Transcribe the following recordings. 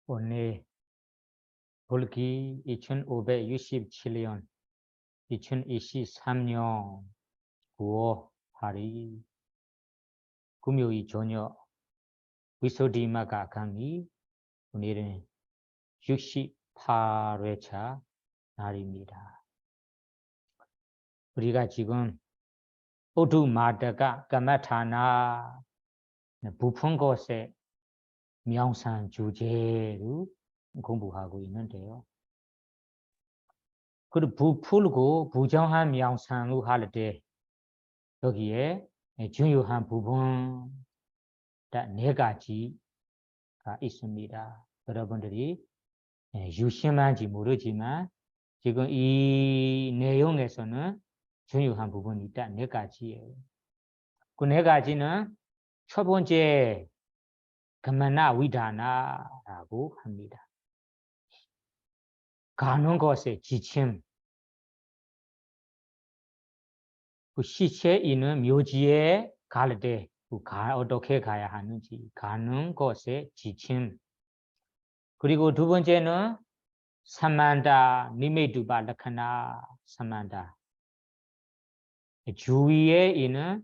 오늘 볼기 2567년 2023년 9월 8일 금요일 저녁 위소디마가 강의 오늘은 68회차 날입니다. 우리가 지금 오두마다가 까마타나 부푼 것에 명상 주제로 공부하고 있는데요. 그 부풀고 부정한 명상을 할 때 여기에 중요한 부분 네 가지가 있습니다. 여러분들이 유심한지 모르지만 지금 이 내용에서는 중요한 부분이 일단 네 가지예요. 그 네 가지는 첫 번째 가마나 위다나라고 합니다. 가는 것에 지침, 그 시체에 있는 묘지에 갈 때 어떻게 가야 하는지 가는 것에 지침. 그리고 두 번째는 사만다 니메두바 라카나 사만다 주위에 있는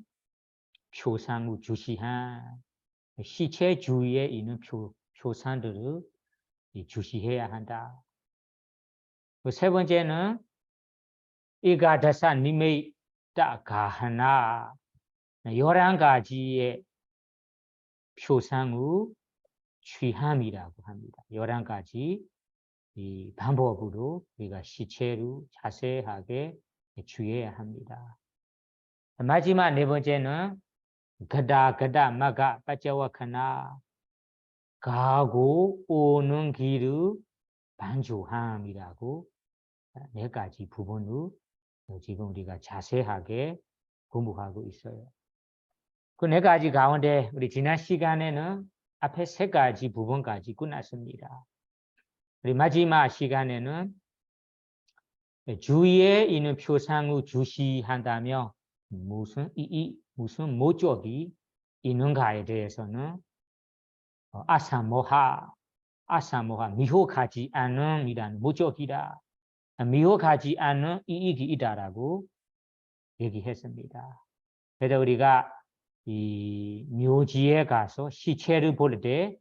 표상을 주시한 시체 주위에 있는 표상들을 주시해야 한다. 그 세 번째는 이가다사 니메다 가하나 11가지의 표상을 취함이라고 합니다. 11가지 이 방법으로 우리가 시체를 자세하게 취해야 합니다. 마지막 네 번째는 가다 마가 빠짜와카나 가고 오는 길을 반주함이라고 네 가지 부분을 지금 우리가 자세하게 공부하고 있어요. 그 네 가지 가운데 우리 지난 시간에는 앞에 세 가지 부분까지 끝났습니다. 우리 마지막 시간에는 주위에 있는 표상을 주시한다면 무슨 목적이 있는가에 대해서는 아사모하 미혹하지 않음이라는 목적이다. 미혹하지 않은 이익이 있다라고 얘기했습니다. 그래서 우리가 이 묘지에 가서 시체를 볼 때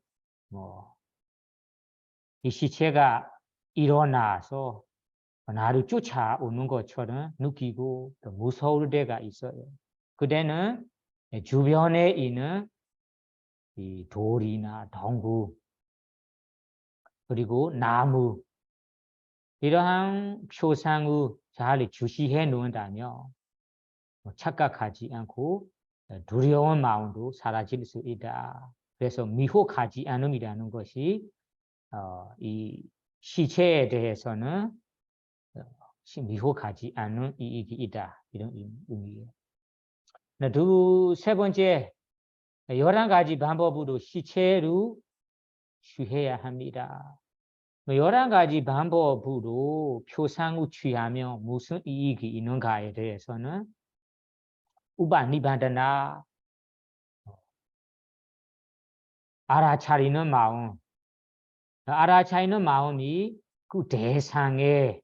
이 시체가 일어나서 나를 쫓아오는 것처럼 느끼고 또 무서울 때가 있어요. 그때는 주변에 있는 이 돌이나 덩구 그리고 나무 이러한 표상을 잘 주시해 놓는다면 착각하지 않고 두려운 마음도 사라질 수 있다. 그래서 미혹하지 않음이라는 것이 이 시체에 대해서는 미혹하지 않는 이익이 있다. 이런 의미예요. 세 번째 11가지 방법으로 시체를 취해야 합니다. 11가지 방법으로 표상을 취하면 무슨 이익이 있는가에 대해서는 우바니반다나 알아차리는 마음, 알아차리는 마음이 그 대상에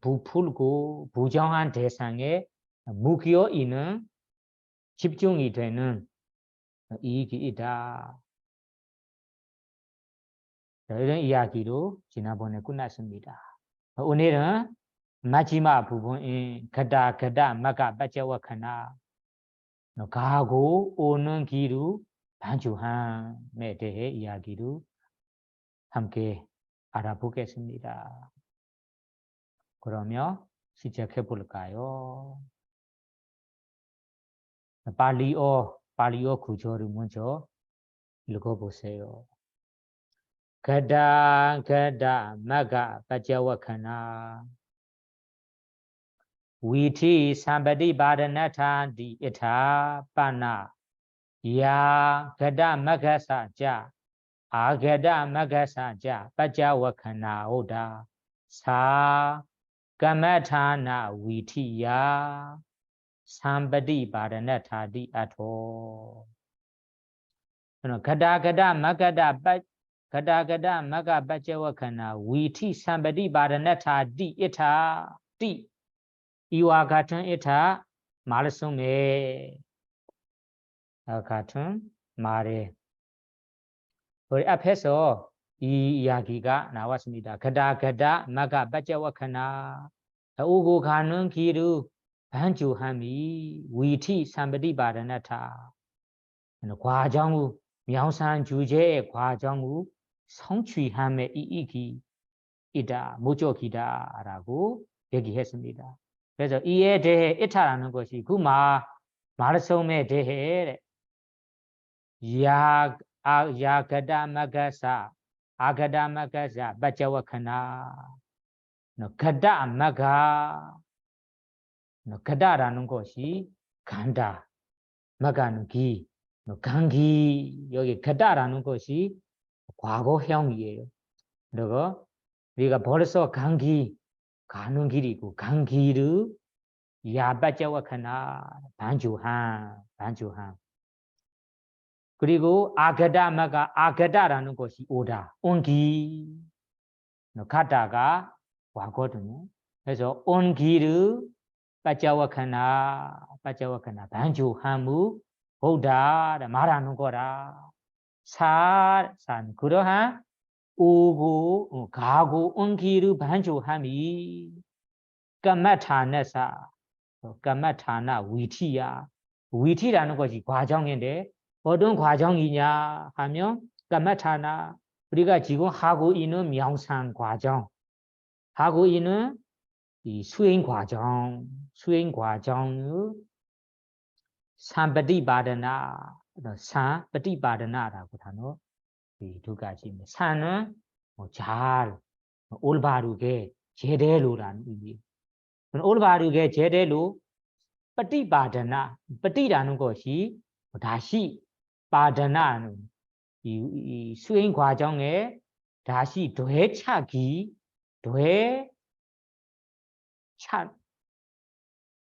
부풀고 부정한 대상에 묶여 있는 집중이 되는 이익이 있다. 이런 이야기로 지난번에 끝났습니다. 오늘은 마지막 부분인 가다 마가 빠짜와카나 가고 오는 길을 반주함에 대해 이야기를 함께 알아보겠습니다. 그러면 시작해 볼까요? 팔리어 구조를 먼저 읽어보세요. 가다 마가 빠짜와카나 위티 삼바디 바르나타디 이타 빠나 야 가다 마가사자 아가다 마가사자 빠짜와카나 오다 사 까마타나 위티야 삼바디 바르나타디 아토 가다 마가다 gada gada maga bacewakana witi sambadi baranata di ita di iwa gatun ita malasome gatun mare ori apheso I yagiga nawasmida gada gada maga bacewakana ugo ganun kiru banju hami witi sambadi baranata 과정우 명산 주제의 과정우 성취함의 이익이 있다, 모적이다라고 얘기했습니다. 그래서 이에 대해 이타라는 것이 그 말씀에 대해 야가다마가사 아가다마가사 바자와카나 가다마가 가다라는 것이 간다, 마가는 기 강기 여기 가다라는 것이 과거형이에요. 그리고 우리가 벌써 강기 가는 길이고 강기를 야바자와카나 반주한 그리고 아가다마가 아가다라는 것이 오다 온기 가다가 과거거든요. 그래서 온기를 바자와카나 반주한무 보다 말하는 거라 산 그러한 오고 가고 온 길을 반조함이 까마타나사 까마타나 위티라는 것이 과정인데 어떤 과정이냐 하면 까마타나 우리가 지금 하고 있는 명상 과정 하고 있는 이 수행 과정의 산ปฏิ바다나 산ปฏิ바다나라고 하는 이 두 가지입니다. 산은 잘 올바르게 제대로라는 의미. 올바르게 제대로ปฏิ바다나ปฏิ라는 것이 다시 바다나는 이 수행 과정에 다시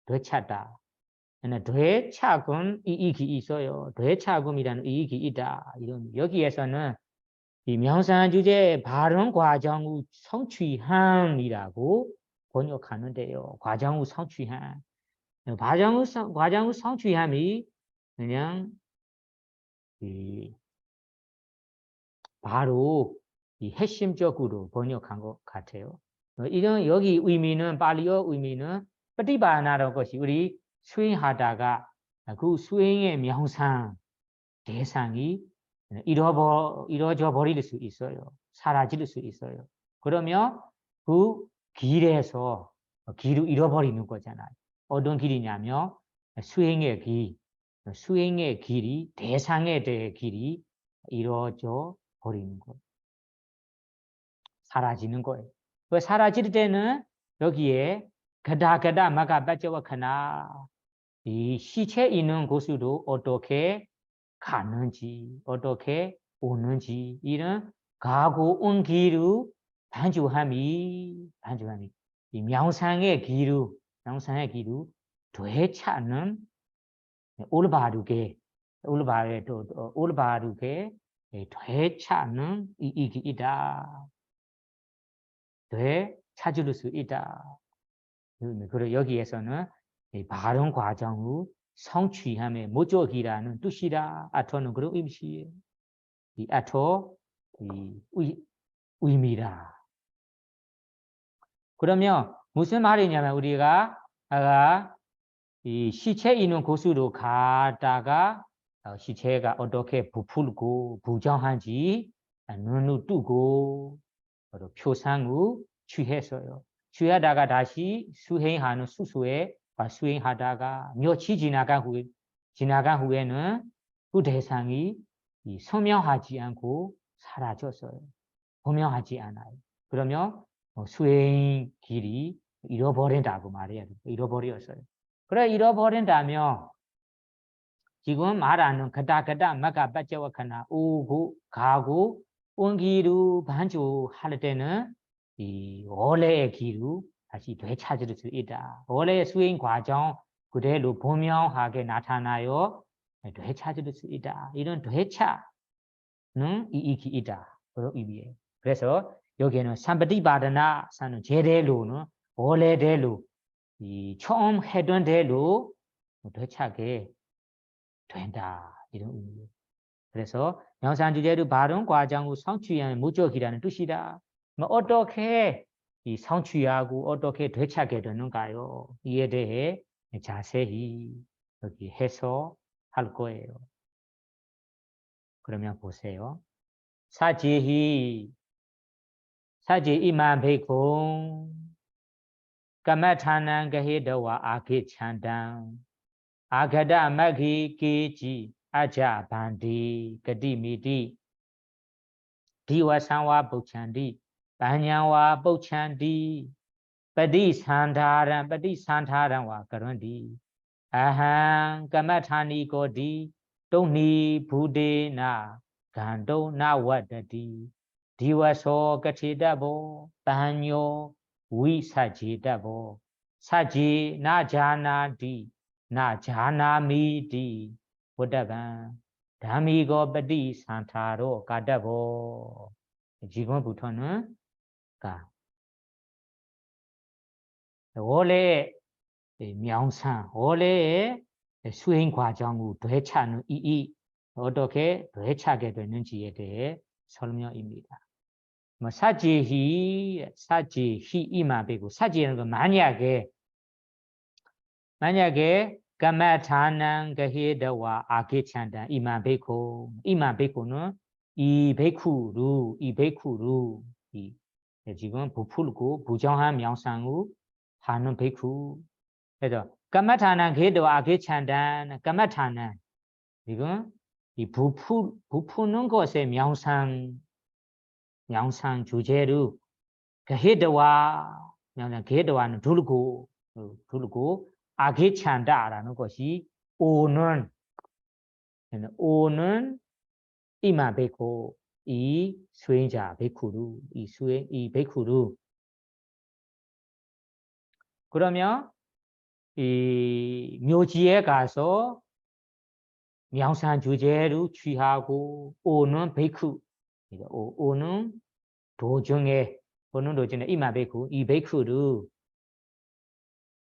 되찾다. 되차금 이익이 있어요. 되차금이라는 이익이 있다. 이런 여기에서는 이 명상 주제 발언 과정 후 성취함이라고 번역하는데요. 과정 후 성취함. 과정 후 성취함이 그냥 바로 이 핵심적으로 번역한 것 같아요. 이런 여기 의미는 발리어 의미는ปฏิ바나라는 것이 우리 수행하다가 그 수행의 명상 대상이 이루어져 버릴 수 있어요. 사라질 수 있어요. 그러면 그 길에서 길을 잃어버리는 거잖아요. 어떤 길이냐면 수행의 길이 대상에 대해 길이 이루어져 버리는 거예요. 사라지는 거예요. 그 사라질 때는 여기에 가다 마가 빠져와카나 이 시체 있는 곳으로 어떻게 가는지 어떻게 오는지 이런 가고 온 길을 반주함이 이 명상의 길을 되찾는 올바르게 되찾는 이익이 있다. 되찾을 수 있다. 그리고 여기에서는 발언 과정 후 성취함의 목적이라는 뜻이라 아토는 그런 의미시에요. 이 아토 의미라. 그러면 무슨 말이냐면 우리가 이 시체 있는 곳으로 가다가 시체가 어떻게 부풀고 부정한지 눈을 뜨고 표상을 취했어요. 취하다가 다시 수행하는 수수에 수행하다가 며칠 지나간 후에는 그 대상이 소명하지 않고 사라졌어요. 소명하지 않아요. 그러면 수행 길이 잃어버린다고 말해야 돼요. 잃어버렸어요. 그래 잃어버린다면 지금 말하는 가다 마가 빠져와카나 오고 가고 온 길을 반주할 때는 이 원래의 길을 다시 되찾을 수 있다. 원래의 수행 과정 그대로 분명하게 나타나요. 되찾을 수 있다. 이런 되찾는 이익이 있다. 그런 의미예요. 그래서 여기에는 삼바디바다나 사는 제대로는 원래대로 이 처음 해던 대로 되차게 된다 이런 의미예요. 그래서 명상주제로 바른 과정을 성취하는 목적이라는 뜻이다. 뭐 어떻게 이 성취하고 어떻게 되찾게 되는가요? 이에 대해 자세히 여기 해석할 거예요. 그러면 보세요. 사지히 사지 이만 베콩 까마타난 게헤더와 아케찬당 아가다 마기 게지 아자 반디 그디미디 디와상와 복찬디 반야와 복찬디ปฏิสันธารังวะกรุณดี ahang kamathani kodi toni budena gando nawatati diwaso katidabo panyo wisajidabo saji najanati najanamiti buddhavan dhamigo padisantharo kadabo jigon buthon ka 원래 명상 원래의 수행 과정을 되찾는 이 어떻게 되찾게 되는지에 대해 설명입니다. 뭐 사지히 이만 빼고 사지라는 건 만약에 까마타난 게헤더와 아게찬다 이만 베고는 이 베쿠루 이 지금 부풀고 부정한 명상을 하는 베쿠 그래서 까마타난 게헤더와 아게찬다 까마타난 이건 이 부푸는 것의 명상 주제로 게헤더와 명상 게헤더와는 둘고 아게찬다라는 것이 오는 이만 베고 이 수행자 베쿠루 이 베쿠루 그러면 이 묘지에 가서 명상 주제로 취하고 오는 베쿠 오는 도중에 이만 베쿠 이 베쿠루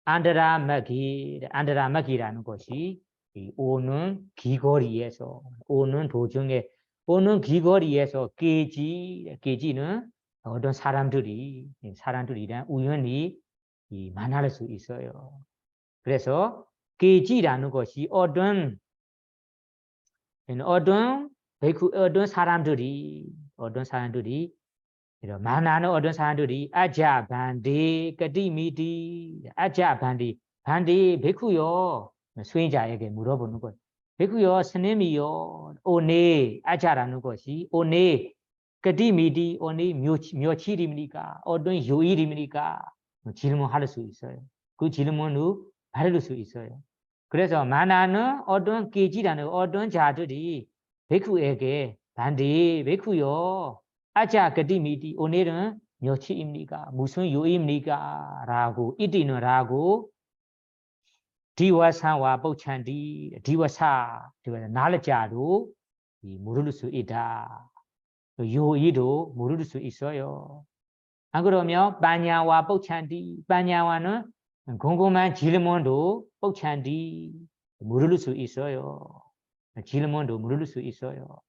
안드라마기라는 것이 오는 귀거리에서 오는 도중에 오는 귀거리에서 깨지는 어떤 사람들이란 우연히 만날 수 있어요. 그래서 깨지라는 것이 어떤 사람들이 만나는 어떤 사람들이 아자 반디 까디미디 아자 반디 베쿠요 수행자에게 물어보는 것 베쿠요 스님이요 오네 아자라는 것이 오네 까디미디 오네 묘치입니까 어떤 요일입니까 질문할 수 있어요. 그 질문을 받을 수 있어요. 그래서 만나는 어떤 깨지라는 어떤 자들이 베쿠에게 반디 베쿠요 아자 까디미디 오늘은 며칠입니까? 무슨 요일입니까? 라고 이디느라고 디와사와 복찬디 디와사 날짜로 물을 수 있다. 요일도 물을 수 있어요. 안 그러면 반야와 복찬디 반야와는 궁금한 질문도 복찬디 물을 수 있어요. 질문도 물을 수 있어요.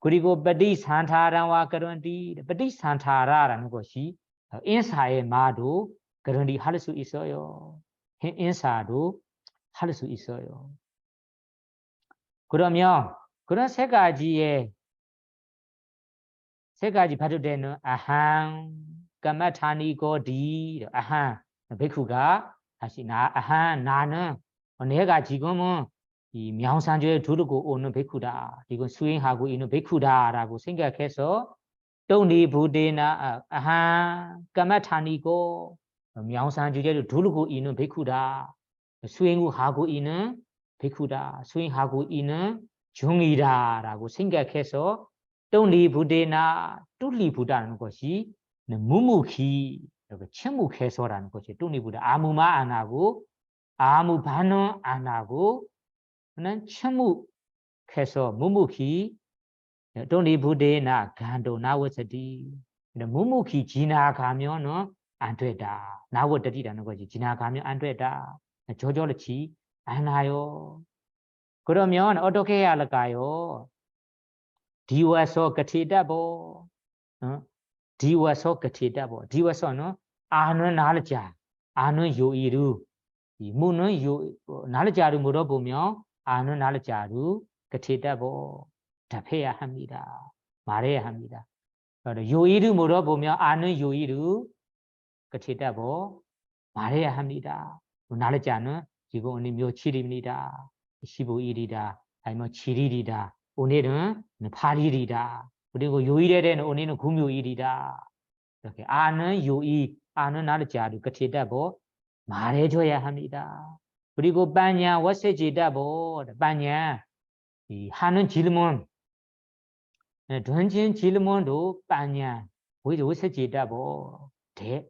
그리고ปฏิสันธารัง와 그런디ปฏิสันธา라는 것이 인사의 마도 그런디 할 수 있어요. 인사도 할 수 있어요. 그러면 그런 세 가지 받을 때는 아한 까마타니 고디 아한 베쿠가 다시 나는 내가 지금은 이 명상주에 두르고 오는 베쿠다. 이건 수행하고 있는 베쿠다라고 생각해서 또니 부데나 아하 까마타니고 명상주제를 두르고 있는 베쿠다. 수행을 하고 있는 베쿠다. 수행하고 있는 중이다라고 생각해서 또니 부데나 뚫리 부다는 것이 무무히 침묵해서라는 것이 또니 부다. 아무 말 안 하고 아무 반응 안 하고 는 침묵해서 무무히 돈리 부데나 간도 나워서디 무무키 지나가면 안 되다. 나워드리라는 거지. 지나가면 안 되다. 조절치 않아요. 그러면 어떻게 해야 할까요? 디와서 같이다보. 디와서 같이다보. 디와서는 아는 날자, 아는 요이루. 이 무는 요 날자루 물어보면 아는 날자루 같이다보. 답해야 합니다. 말해야 합니다. 요이루 물어보면 아는 요이루 같이다보. 말해야 합니다. 날자는 지금 오늘 며칠입니다. 15일이다. 아니면 7일이다. 오늘은 8일이다. 그리고 요일에는 오늘은 금요일이다. 이렇게 아는 요일, 아는 날짜를 같이다보 말해줘야 합니다. 그리고 반야 워세지다보 반야 이 하는 질문, 던진 질문도 반야 워세지다보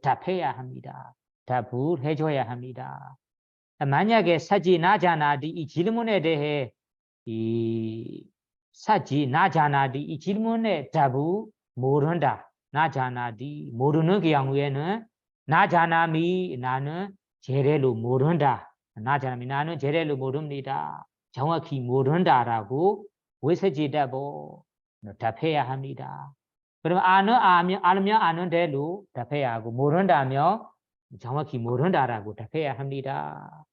답해야 합니다. 답을 해줘야 합니다. 만약에 사지 나자나디 이 질문에 대해 이 사지 나자나디 이 질문에 답을 모른다. 나자나디 모르는 경우에는 나자나미 나는 제대로 모른다. 나자나미 나는 제대로 모릅니다. 정확히 모른다라고 외세지다보 답해야 합니다. 그러면 알면 아는 대로 답해야 하고 모른다면 정확히 모른다라고 답해야 합니다.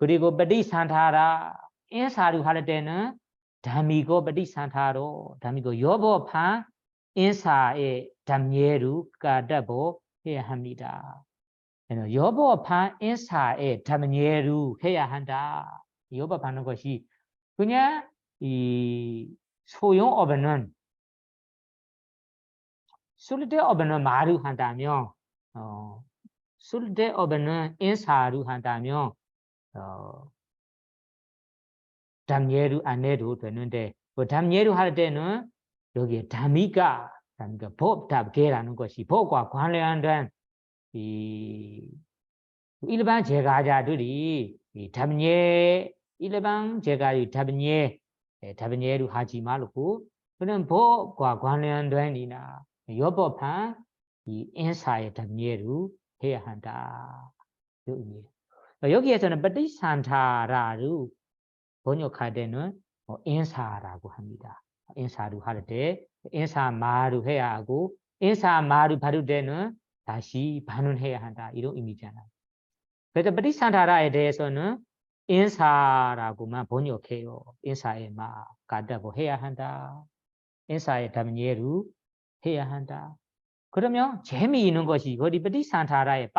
그리고ปฏิสันถาra 인사를 할 때는 담이고ปฏิสันถา로 담이고 여보판 인사의 담예루 가다보 해야 합니다. 여보판 인사의 담예루 해야 한다. 여보판은 것이 그냥 이 소용없는 쓸데없는 말을 한다면 쓸데없는 인사를 한다면 담예루 안내도 되는데 그 담예루 할 때는 여기에 담이가 법답계라는 것이 법과 관련된 이 일반 제가자들이 이 담예 일반 제가의 담예루 하지 말고 그런 법과 관련된 이나 여법한 이 인사의 담예루 해야 한다. 그 의미예요. 여기에서는ปฏิสันถา라를 번역할 때는 인사라고 합니다. 인사를 할 때 인사말을 해야 하고 인사말을 받을 때는 다시 반응해야 한다. 이런 의미잖아요. 그래서ปฏิสันถา라에 대해서는 인사라고만 번역해요. 인사의 말, 가다고 해야 한다. 인사의 담예를 해야 한다. 그러면 재미있는 것이 거기ปฏิสันถา라의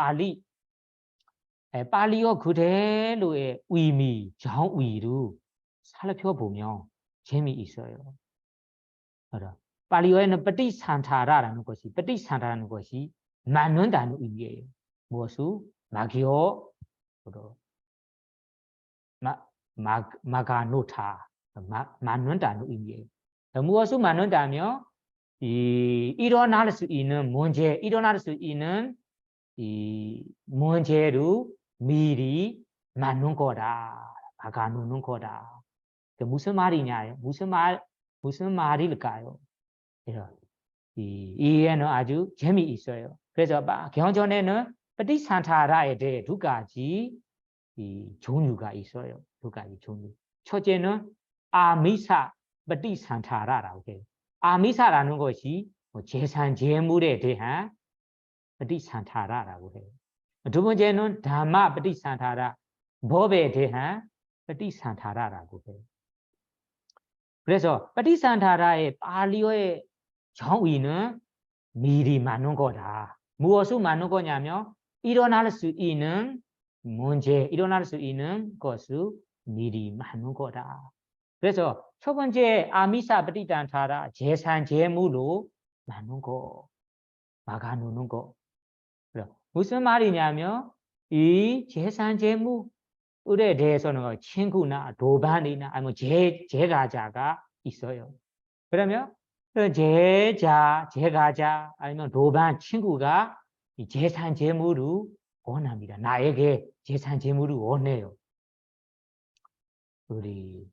빨리어 그대로의 의미, 정의를 살펴보면 재미있어요. 빨리어에는ปฏิสันถา라는 것이ปฏิสันถา라는 것이 맞는다는 의미예요. 무엇을? 마기어, 마가노타, 맞는다는 의미예요. 무엇을 맞는다면 일어날 수 있는 문제, 일어날 수 있는 이 문제를 미리 맞는 거다. 막아놓는 거다. 무슨 말이냐요? 무슨 말일까요? 이해는 아주 재미있어요. 그래서 경전에는ปฏิสันถา라에 대해 두 가지 종류가 있어요. 두 가지 종류. 첫째는 아미사ปฏิสันถา라라고 해요. 아미사라는 것이 재산 재물에 대한ปฏิสันถา라라고 해요. 두 번째는 담마ปฏิสันถา라 법에 대한ปฏิสันถา라라고 해요. 그래서ปฏิสันถา라의 발리어의 정의는 미리 맞는 거다. 무엇을 맞는 거냐면 일어날 수 있는 문제, 일어날 수 있는 것을 미리 맞는 거다. 그래서 첫 번째 아미사ปฏิสันถา라 재산 재물로 맞는 거, 막아놓는 거. 무슨 말이냐면 이 재산 재물에 대해서는 친구나 도반이나 아니면 제가자가 있어요. 그러면 제가자 아니면 도반 친구가 이 재산 재물을 원합니다. 나에게 재산 재물을 원해요. 우리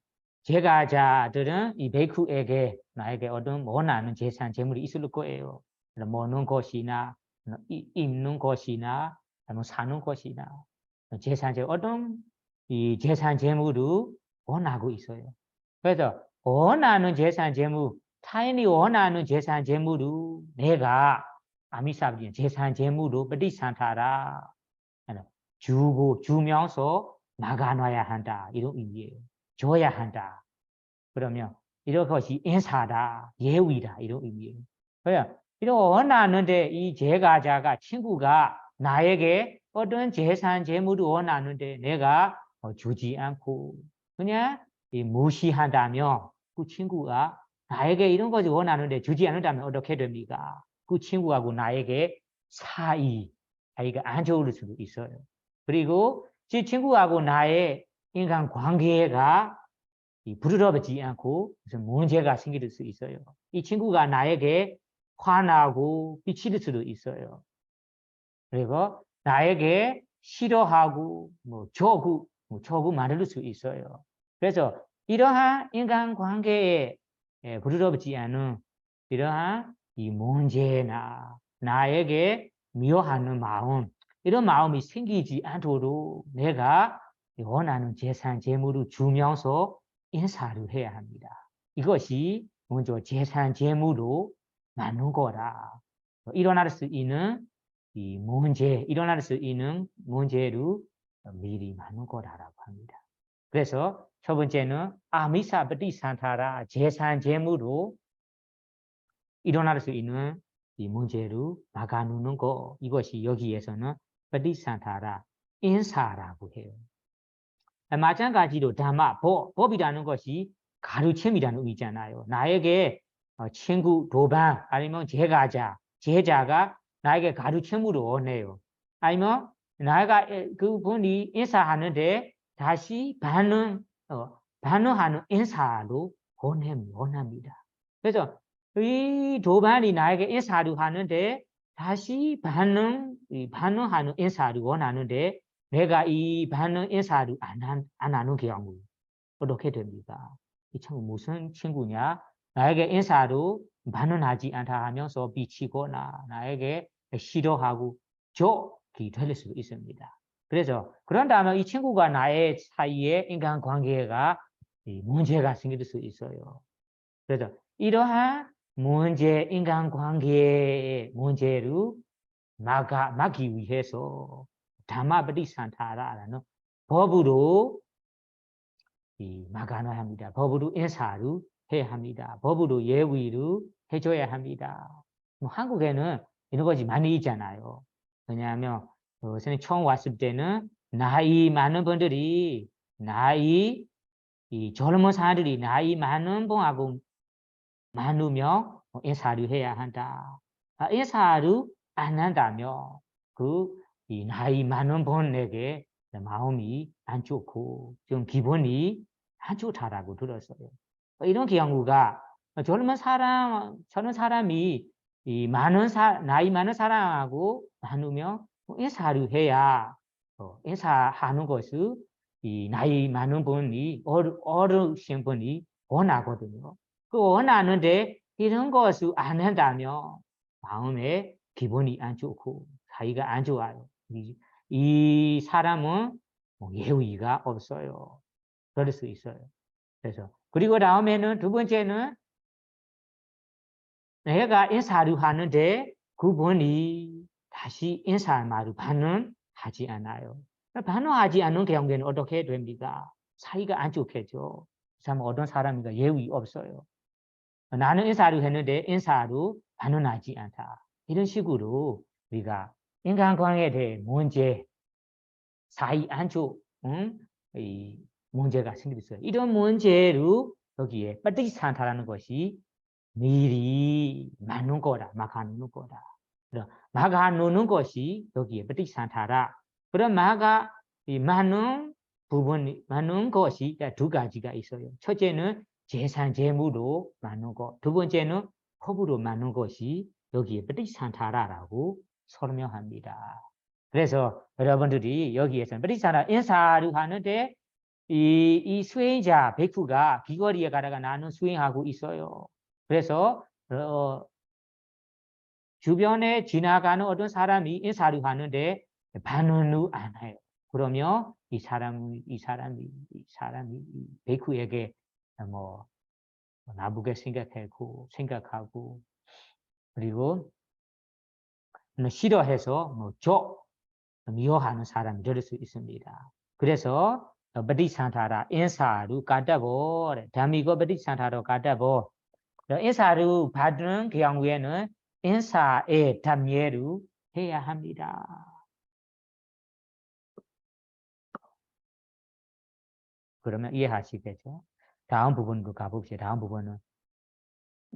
제가자들은 이 베이쿠에게 나에게 어떤 원하는 재산 재물이 있을 거예요. 먹는 것이나 입는 것이나 사는 것이나 재산 재물 어떤 이 재산 재물을 원하고 있어요. 그래서 원하는 재산 재물 타인이 원하는 재산 재물을 내가 아미사비 재산 재물로ปฏิสันถา라 주고 주면서 나가놔야 한다 이런 의미예요. 줘야 한다. 그러면 이런 것이 인사다, 예의다 이런 의미예요. 그래요. 이런 원하는데 이 제가자가 친구가 나에게 어떤 재산 재물을 원하는데 내가 주지 않고 그냥 무시한다면 그 친구가 나에게 이런 것을 원하는데 주지 않는다면 어떻게 됩니까? 그 친구하고 나에게 사이가 안 좋을 수도 있어요. 그리고 이 친구하고 나의 인간 관계가 부드럽지 않고 무슨 문제가 생길 수 있어요. 이 친구가 나에게 화나고 삐칠 수도 있어요. 그리고 나에게 싫어하고 저구 만들 수 있어요. 그래서 이러한 인간 관계에 부드럽지 않은 이러한 이 문제나 나에게 미워하는 마음 이런 마음이 생기지 않도록 내가 원하는 재산 재물을 주면서 인사를 해야 합니다. 이것이 먼저 재산 재물로 나눈 거라. 일어날 수 있는 이 문제, 일어날 수 있는 문제를 미리 나눈 거라고 합니다. 그래서 첫 번째는 아미사ปฏิสันถา라 재산 재물로 일어날 수 있는 이 문제를 막아놓는 거 이것이 여기에서는ปฏิสันถา라 인사라고 해요. 마찬가지로 담마, 법이라는 것이 가르침이라는 의미잖아요. 나에게 친구, 도반, 아니면 제자가 나에게 가르침으로 원해요. 아니면 나가 그분이 인사하는데 다시 반응하는 인사로 원합니다. 그래서 이 도반이 나에게 인사를 하는데 다시 반응하는 인사를 원하는데 내가 이 반응 인사를 안 하는 경우 어떻게 됩니까? 이 친구 무슨 친구냐? 나에게 인사로 반응하지 않다 하면서 비치거나 나에게 싫어하고 적이 될 수도 있습니다. 그래서 그런다면 이 친구가 나의 사이에 인간관계가 문제가 생길 수 있어요. 그래서 이러한 인간관계의 문제를 막기 위해서 담마ปฏิสันถา라는 법으로 막아놔야 합니다. 법으로 인사를 해야 합니다. 법으로 예의를 해줘야 합니다. 한국에는 이런 것이 많이 있잖아요. 왜냐하면 선생님 처음 왔을 때는 나이 많은 분들이 젊은 사람들이 나이 많은 분하고 많으면 인사를 해야 한다. 인사를 안 한다면 이 나이 많은 분에게 마음이 안 좋고 좀 기분이 안 좋다라고 들었어요. 이런 경우가 젊은 사람이 나이 많은 사람하고 나누면 인사를 해야 인사하는 것을 이 나이 많은 분이 어르신 분이 원하거든요. 그 원하는데 이런 것을 안 한다면 마음에 기분이 안 좋고 사이가 안 좋아요. 이 사람은 예의가 없어요. 그럴 수 있어요. 그래서 그리고 다음에는 두 번째는 내가 인사를 하는데 그분이 다시 인사 말을 반응하지 않아요. 반응하지 않는 경우에는 어떻게 됩니까? 사이가 안 좋겠죠. 그 사람은 어떤 사람인가 예의 없어요. 나는 인사를 했는데 인사로 반응하지 않다. 이런 식으로 우리가 인간관계에 대해 문제, 사이 안 좋은 이 문제가 생길 수 있어요. 이런 문제를 여기에ปฏิสันถา라는 것이 미리 막는 거다, 막아놓는 거다. 막아놓는 것이 여기에ปฏิสันถา라. 그럼 막는 것이 두 가지가 있어요. 첫째는 재산 재물로 막는 것, 두 번째는 법으로 막는 것이 여기에ปฏิสันถา라라고 설명합니다. 그래서 여러분들이 여기에서는ปฏิสันถา인사를 하는데 이 수행자 베쿠가 귀거리에 가다가 나는 수행하고 있어요. 그래서 주변에 지나가는 어떤 사람이 인사를 하는데 반응을 안 해요. 그러면 이 사람이 베쿠에게 뭐 나쁘게 생각하고 그리고 싫어해서 미워하는 사람이 될 수 있습니다. 그래서ปฏิสันถา 인사루 가다보 담이고ปฏิสันถา 가다보 인사루 받는 경우에는 인사의 담예루 해야 합니다. 그러면 이해하시겠죠? 다음 부분으로 가봅시다. 다음 부분은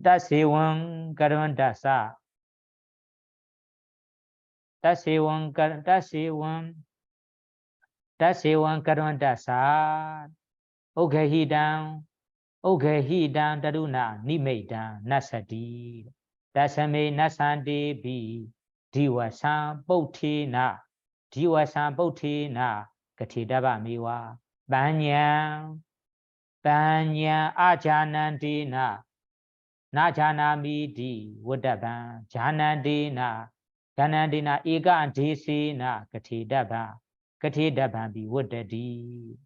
다세원 가른다사 다세원 가른다사 오케히당 다루나 니메이당 나사디 다사메 나산데비 디와산ปุဋ္ဌေ나 그티다바미와 반냥 아자난데나 나자나미디 워다반 자난데나 에간데세나 그티다반비 워다디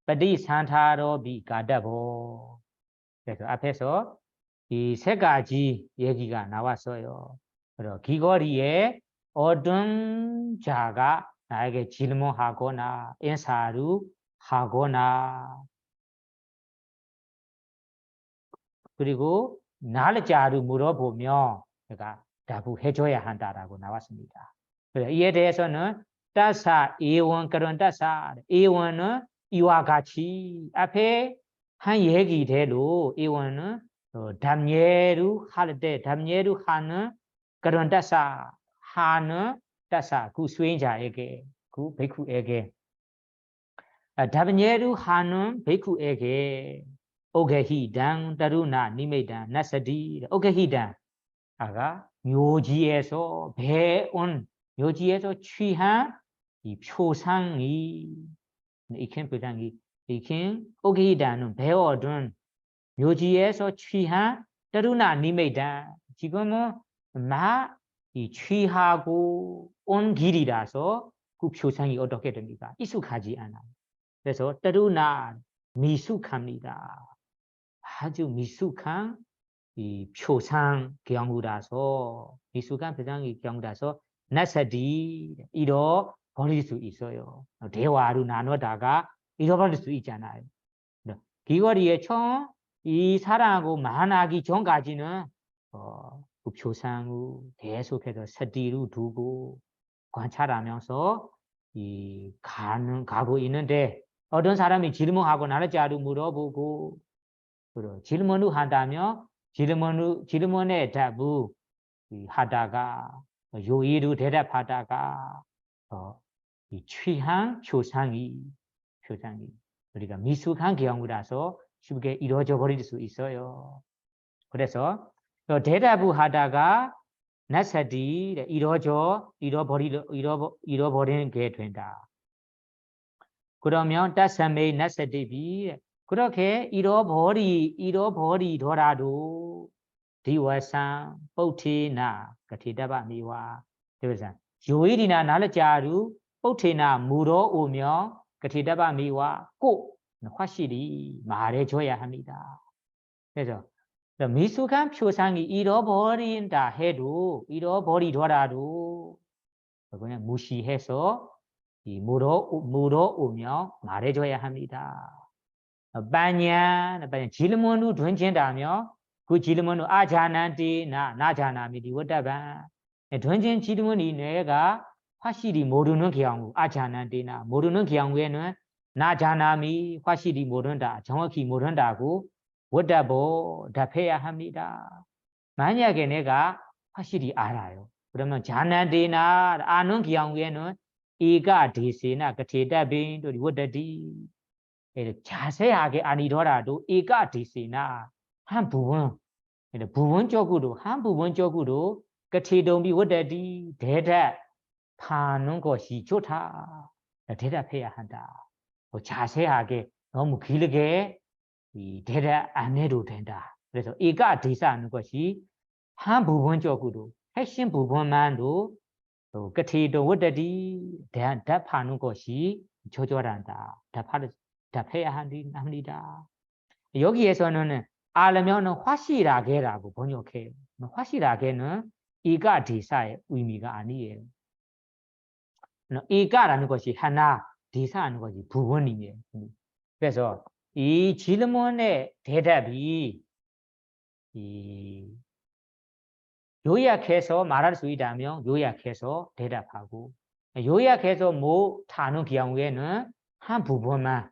ปฏิสันถา로비 가다보 그래서 앞에서 이 세 가지 얘기가 나왔어요. 그래서 귀거리에 어떤 자가 나에게 질문하거나 인사를 하거나 그리고 날짜를 물어보면 내가 답해줘야 한다라고 나왔습니다. 그래서 이에 대해서는 따사 예원 그런 따사 예원은 이와 같이 앞에 한 얘기대로 예원은 담예루 할 때 담예루 하는 그런 따사 하는 따사 그 수행자에게 그 베쿠에게 담예루 하는 베쿠에게 오게히당 다루나 니메당 나사디 오게히당 아가 묘지에서 배운 묘지에서 취한 이 표상이 이켄 표상이 이켄 오게히당은 배워둔 묘지에서 취한 다루나 니메당 지금은 이 취하고 온 길이라서 그 표상이 어떻게 됩니까? 익숙하지 않아요. 그래서 다루나 미숙합니다. 아주 미숙한 이 표상 경우라서 미숙한 표상의 경우라서 나사디 잃어버릴 수 있어요. 대화로 나누다가 잃어버릴 수 있잖아요. 귀거리에 총 이 사랑하고 만나기 전까지는 그 표상을 계속해서 사디로 두고 관찰하면서 이 가고 있는데 어떤 사람이 질문하고 날짜를 물어보고 질문을 한다면 질문에 답을 하다가 요의로 대답하다가 이 취한 표상이 우리가 미숙한 경우라서 쉽게 이루어져 버릴 수 있어요. 그래서 대답을 하다가 나사디 잃어버리는 게 된다. 그러면 따사메 나사디비 그렇게 잃어버리더라도 디와상ปุဋ္ဌေ나 그티다바미와 그래서 요일이나 날짜로ปุဋ္ဌေ나 물어오며 그티다바미와 꼭 확실히 말해줘야 합니다. 그래서 미숙한 표상이 잃어버린다 해도 잃어버리더라도 그냥 무시해서 물어오며 말해줘야 합니다. 반냥 질문을 던진다면 그 질문을 아자난데나 나자나미디 워다반 던진 질문이 내가 확실히 모르는 경우 아자난데나 모르는 경우에는 나자나미 확실히 모른다 정확히 모른다고 워다보 답해야 합니다. 만약에 내가 확실히 알아요. 그러면 자난데나 아는 경우에는 에가데세나 그테다빈 워다디 자세하게 아니더라도 에가데세나 한 부분적으로 그테동비 워다디 대답하는 것이 좋다. 대답해야 한다. 자세하게 너무 길게 이 대략 안 해도 된다. 그래서 이가 대사하는 것이 한 부분적으로 핵심 부분만도 끝에도 워더디 대한 답하는 것이 조절한다. 답해야 합니다. 여기에서는 알면은 확실하게라고 번역해요. 확실하게는 이가 대사의 의미가 아니에요. 이가라는 것이 하나, 대사하는 것이 부분이에요. 그래서 이 질문의 대답이 이 요약해서 말할 수 있다면 요약해서 대답하고 요약해서 못하는 경우에는 한 부분만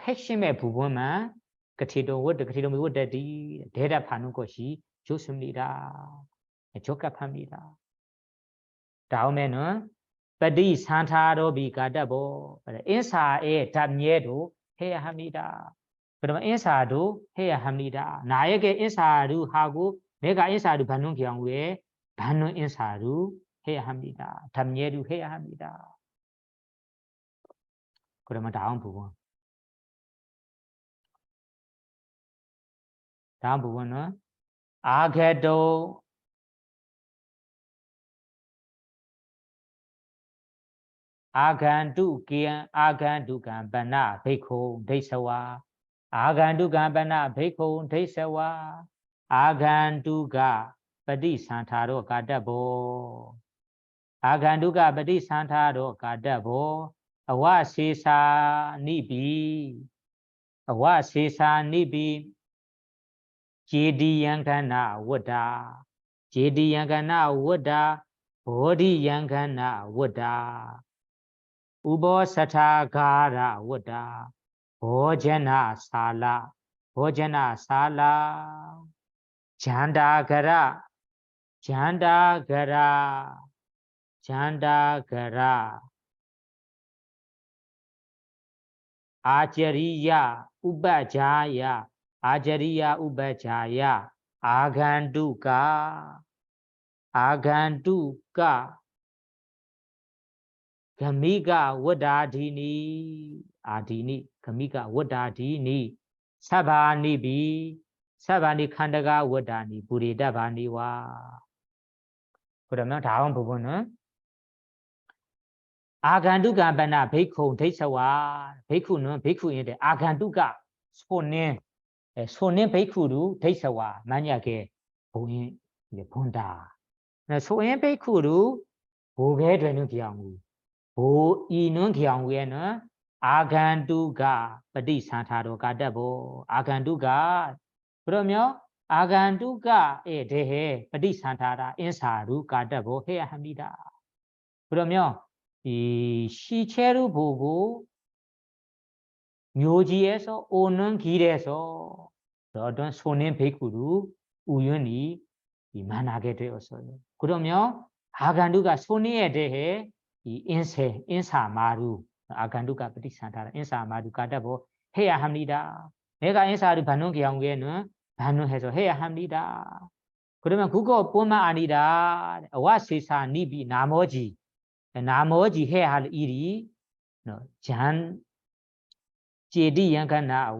핵심의 부분만 그티도 워더디 대답하는 것이 좋습니다. 적합합니다. 다음에는ปฏิ 산타로비 가다보 인사의 답례도 해야 합니다. 그러면 인사도 해야 합니다. 나에게 인사를 하고 내가 인사를 받는 경우에 받는 인사를 해야 합니다. 답례를 해야 합니다. 그러면 다음 부분은 아게도 아간두간 바나 베이코 데이서와 아간두간 바나 베이코 데이서와 아간두가ปฏิ 산타로 가다보 아간두가ปฏิ 산타로 가다보 아와세사 니비 제디양가나 워다 제디양가나 워다 보디양가나 워다 우보사타가라 워다 보제나 살라 잔다가라 아제리야 우바자야 아간두가 gamiga wadadini adini gamiga wadadini sabani bi sabani khandaga wadani buridabani wa 그러면 다음 부분은 아간두가 바나 베이코 데이서와 베이쿠는 베이쿠인데 아간두가 손님 베이쿠루 데이서와 만약에 보인 본다 소인 베이쿠루 보게 되는 경우 이는 경우에는 아간두가ปฏิ 산타로 가다보 아간두가 그러면 아간두가에 대해ปฏิ 산타라 인사로 가다보 해야 합니다. 그러면 이 시체를 보고 묘지에서 오는 길에서 어떤 손님 베이쿠를 우연히 만나게 되었어요. 그러면 아간두가 손님에 대해 이 인사마루 아간두가ปฏิ 산타라 인사마루 가다보 해야 합니다. 내가 인사를 받는 경우에는 반응해서 해야 합니다. 그러면 그것뿐만 아니라 와세사 니비 나머지 해야 할 일이 제디양가나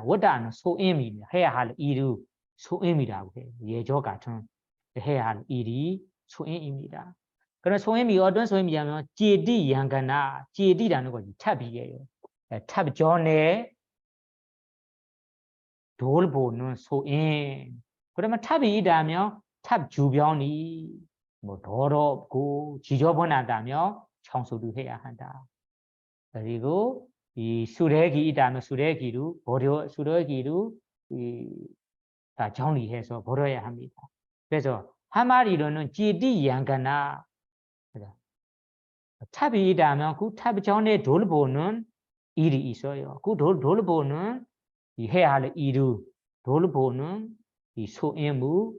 워다는 소임이 해야 할 일을 소임이라고 해요. 예조 같은 해야 할 일이 소임입니다. 그럼 소임이 어떤 소임이냐면 제디양가나 제디라는 것이 탑이에요. 탑 전에 돌 보는 소임. 그러면 탑이 있다면 탑 주변이 더럽고 지저분하다면 청소도 해야 한다. 그리고 이 수레기 있다면 수레기로 다 정리해서 버려야 합니다. 그래서 하마리로는 제디양가나 탑이 있다면 그 탑 전에 돌보는 일이 있어요. 그 돌보는 해야 할 일을 돌보는 이 소임을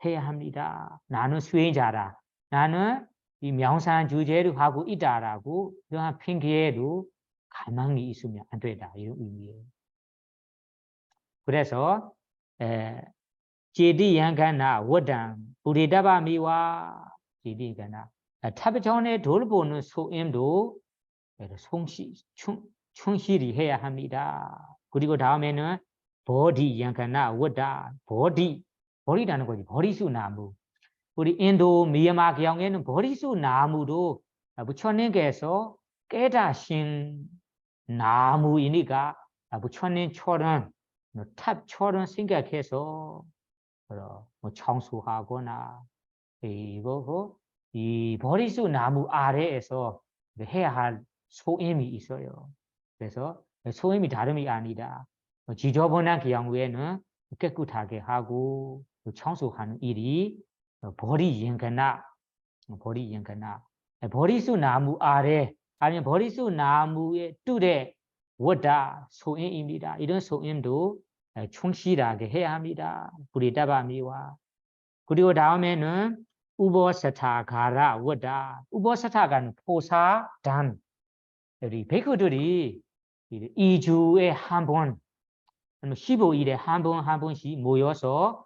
해야 합니다. 나는 수행자라. 나는 이 명상 주제를 하고 있다라고 이러한 핑계로 가만히 있으면 안 된다. 이런 의미예요. 그래서 제디양가나 워당 부리다바미와 제디양가나 탑전에 돌보는 소임도 충실히 해야 합니다. 그리고 다음에는 보디 양가나 워다 보리라는 거지. 보리수 나무. 우리 인도 미얀마 경우에는 보리수 나무도 부처님께서 깨다신 나무이니까 부처님처럼 탑처럼 생각해서 뭐 청소하거나 이거 이 보리수 나무 아래에서 해야 할 소임이 있어요. 그래서 소임이 다름이 아니다. 지저분한 경우에는 깨끗하게 하고 청소하는 일이 보리연가나 보리수 나무 아래 아니면 보리수 나무의 뚜레 워다 소임입니다. 이런 소임도 충실하게 해야 합니다. 부리다바미와 그리고 다음에는 우보사타가라 워다 우보사타가는 포사단 우리 베이커들이 2주에 한 번, 15일에 한 번씩 모여서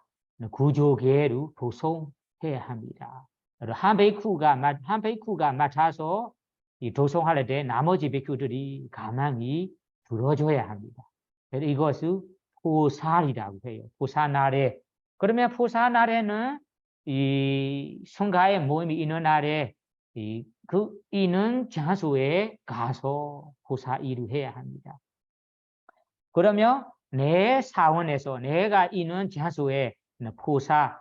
구조계로 도송해야 합니다. 한 베이쿠가 맡아서 이 도송할 때 나머지 베이쿠들이 가만히 들어줘야 합니다. 그래서 이것을 포살이라고 해요. 포사날에 그러면 포사날에는 이 성가의 모임이 있는 날에 그 있는 장소에 가서 포사 일을 해야 합니다. 그러면 내 사원에서 내가 있는 장소에 포사를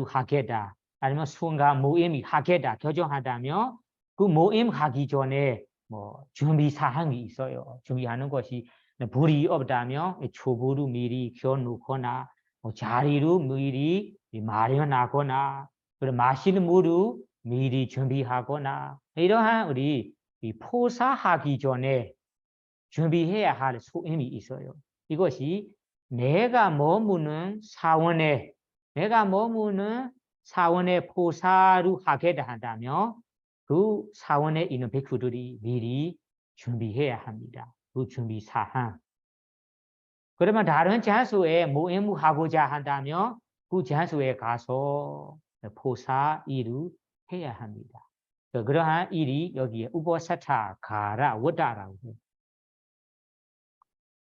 하겠다 아니면 성가 모임이 하겠다 결정하다면 그 모임 하기 전에 뭐 준비 사항이 있어요. 준비하는 것이 불이 없다면 초보로 미리 켜놓거나 자리로 미리 마련하거나 그리고 마시는 물을 미리 준비하거나 이러한 우리 이 포사하기 전에 준비해야 할 소임이 있어요. 이것이 내가 머무는 사원에 포사를 하겠다 한다면 그 사원에 있는 백수들이 미리 준비해야 합니다. 그 준비 사항. 그러면 다른 장소에 모임을 하고자 한다면 그 장소에 가서 포사 일을 해야 합니다. 그러한 일이 여기에 우보사타 가라 워다라고 해요.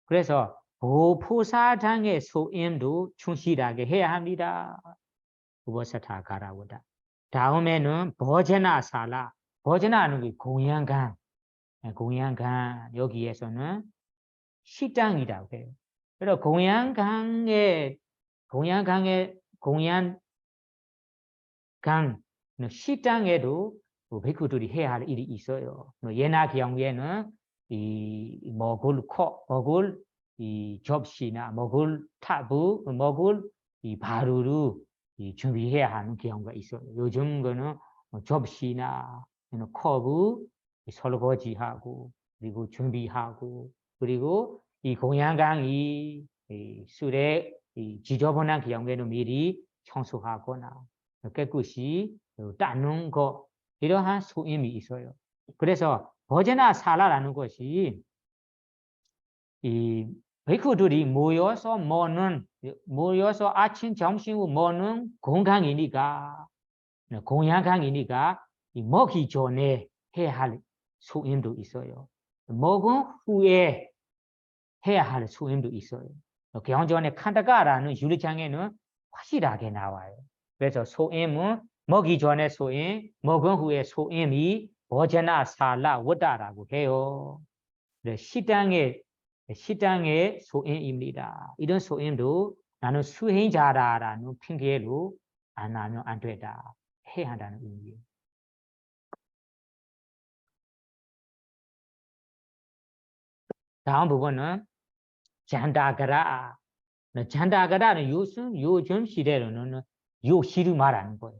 그래서 보포사당의 소임도 충실하게 해야 합니다. 우보사타 가라 워다. 다음에는 버제나살라. 버제나는 게 공양간 여기에서는 식당이라고 해요. 그래서 공양강 식당에도 베이커들이 해야 할 일이 있어요. 예나 경우에는 먹을 이 접시나 먹을 타부, 먹을 이 바루를 준비해야 하는 경우가 있어요. 요즘 거는 접시나 컵을 설거지하고 그리고 준비하고 그리고 이 공양강이 술에 지저분한 경우에는 미리 청소하거나 깨끗이 닦는 것 이러한 소임이 있어요. 그래서 버제나 살라라는 것이 이 베이커들이 모여서 아침 점심 후 먹는 공양강이니까 먹기 전에 해야 할 소임도 있어요. 먹은 후에 해야 할 소임도 있어요. 경전에 칸다가라는 유리장에는 확실하게 나와요. 그래서 소임은 먹기 전에 소임, 먹은 후에 소임이 버제나 살라 워다라고 해요. 식당의 소임입니다. 이런 소임도 나는 수행자라는 핑계로 안 하면 안 되다. 해야 한다는 의미예요. 다음 부분은 잔다가라. 잔다가라는 요즘 시대로는 요시를 말하는 거예요.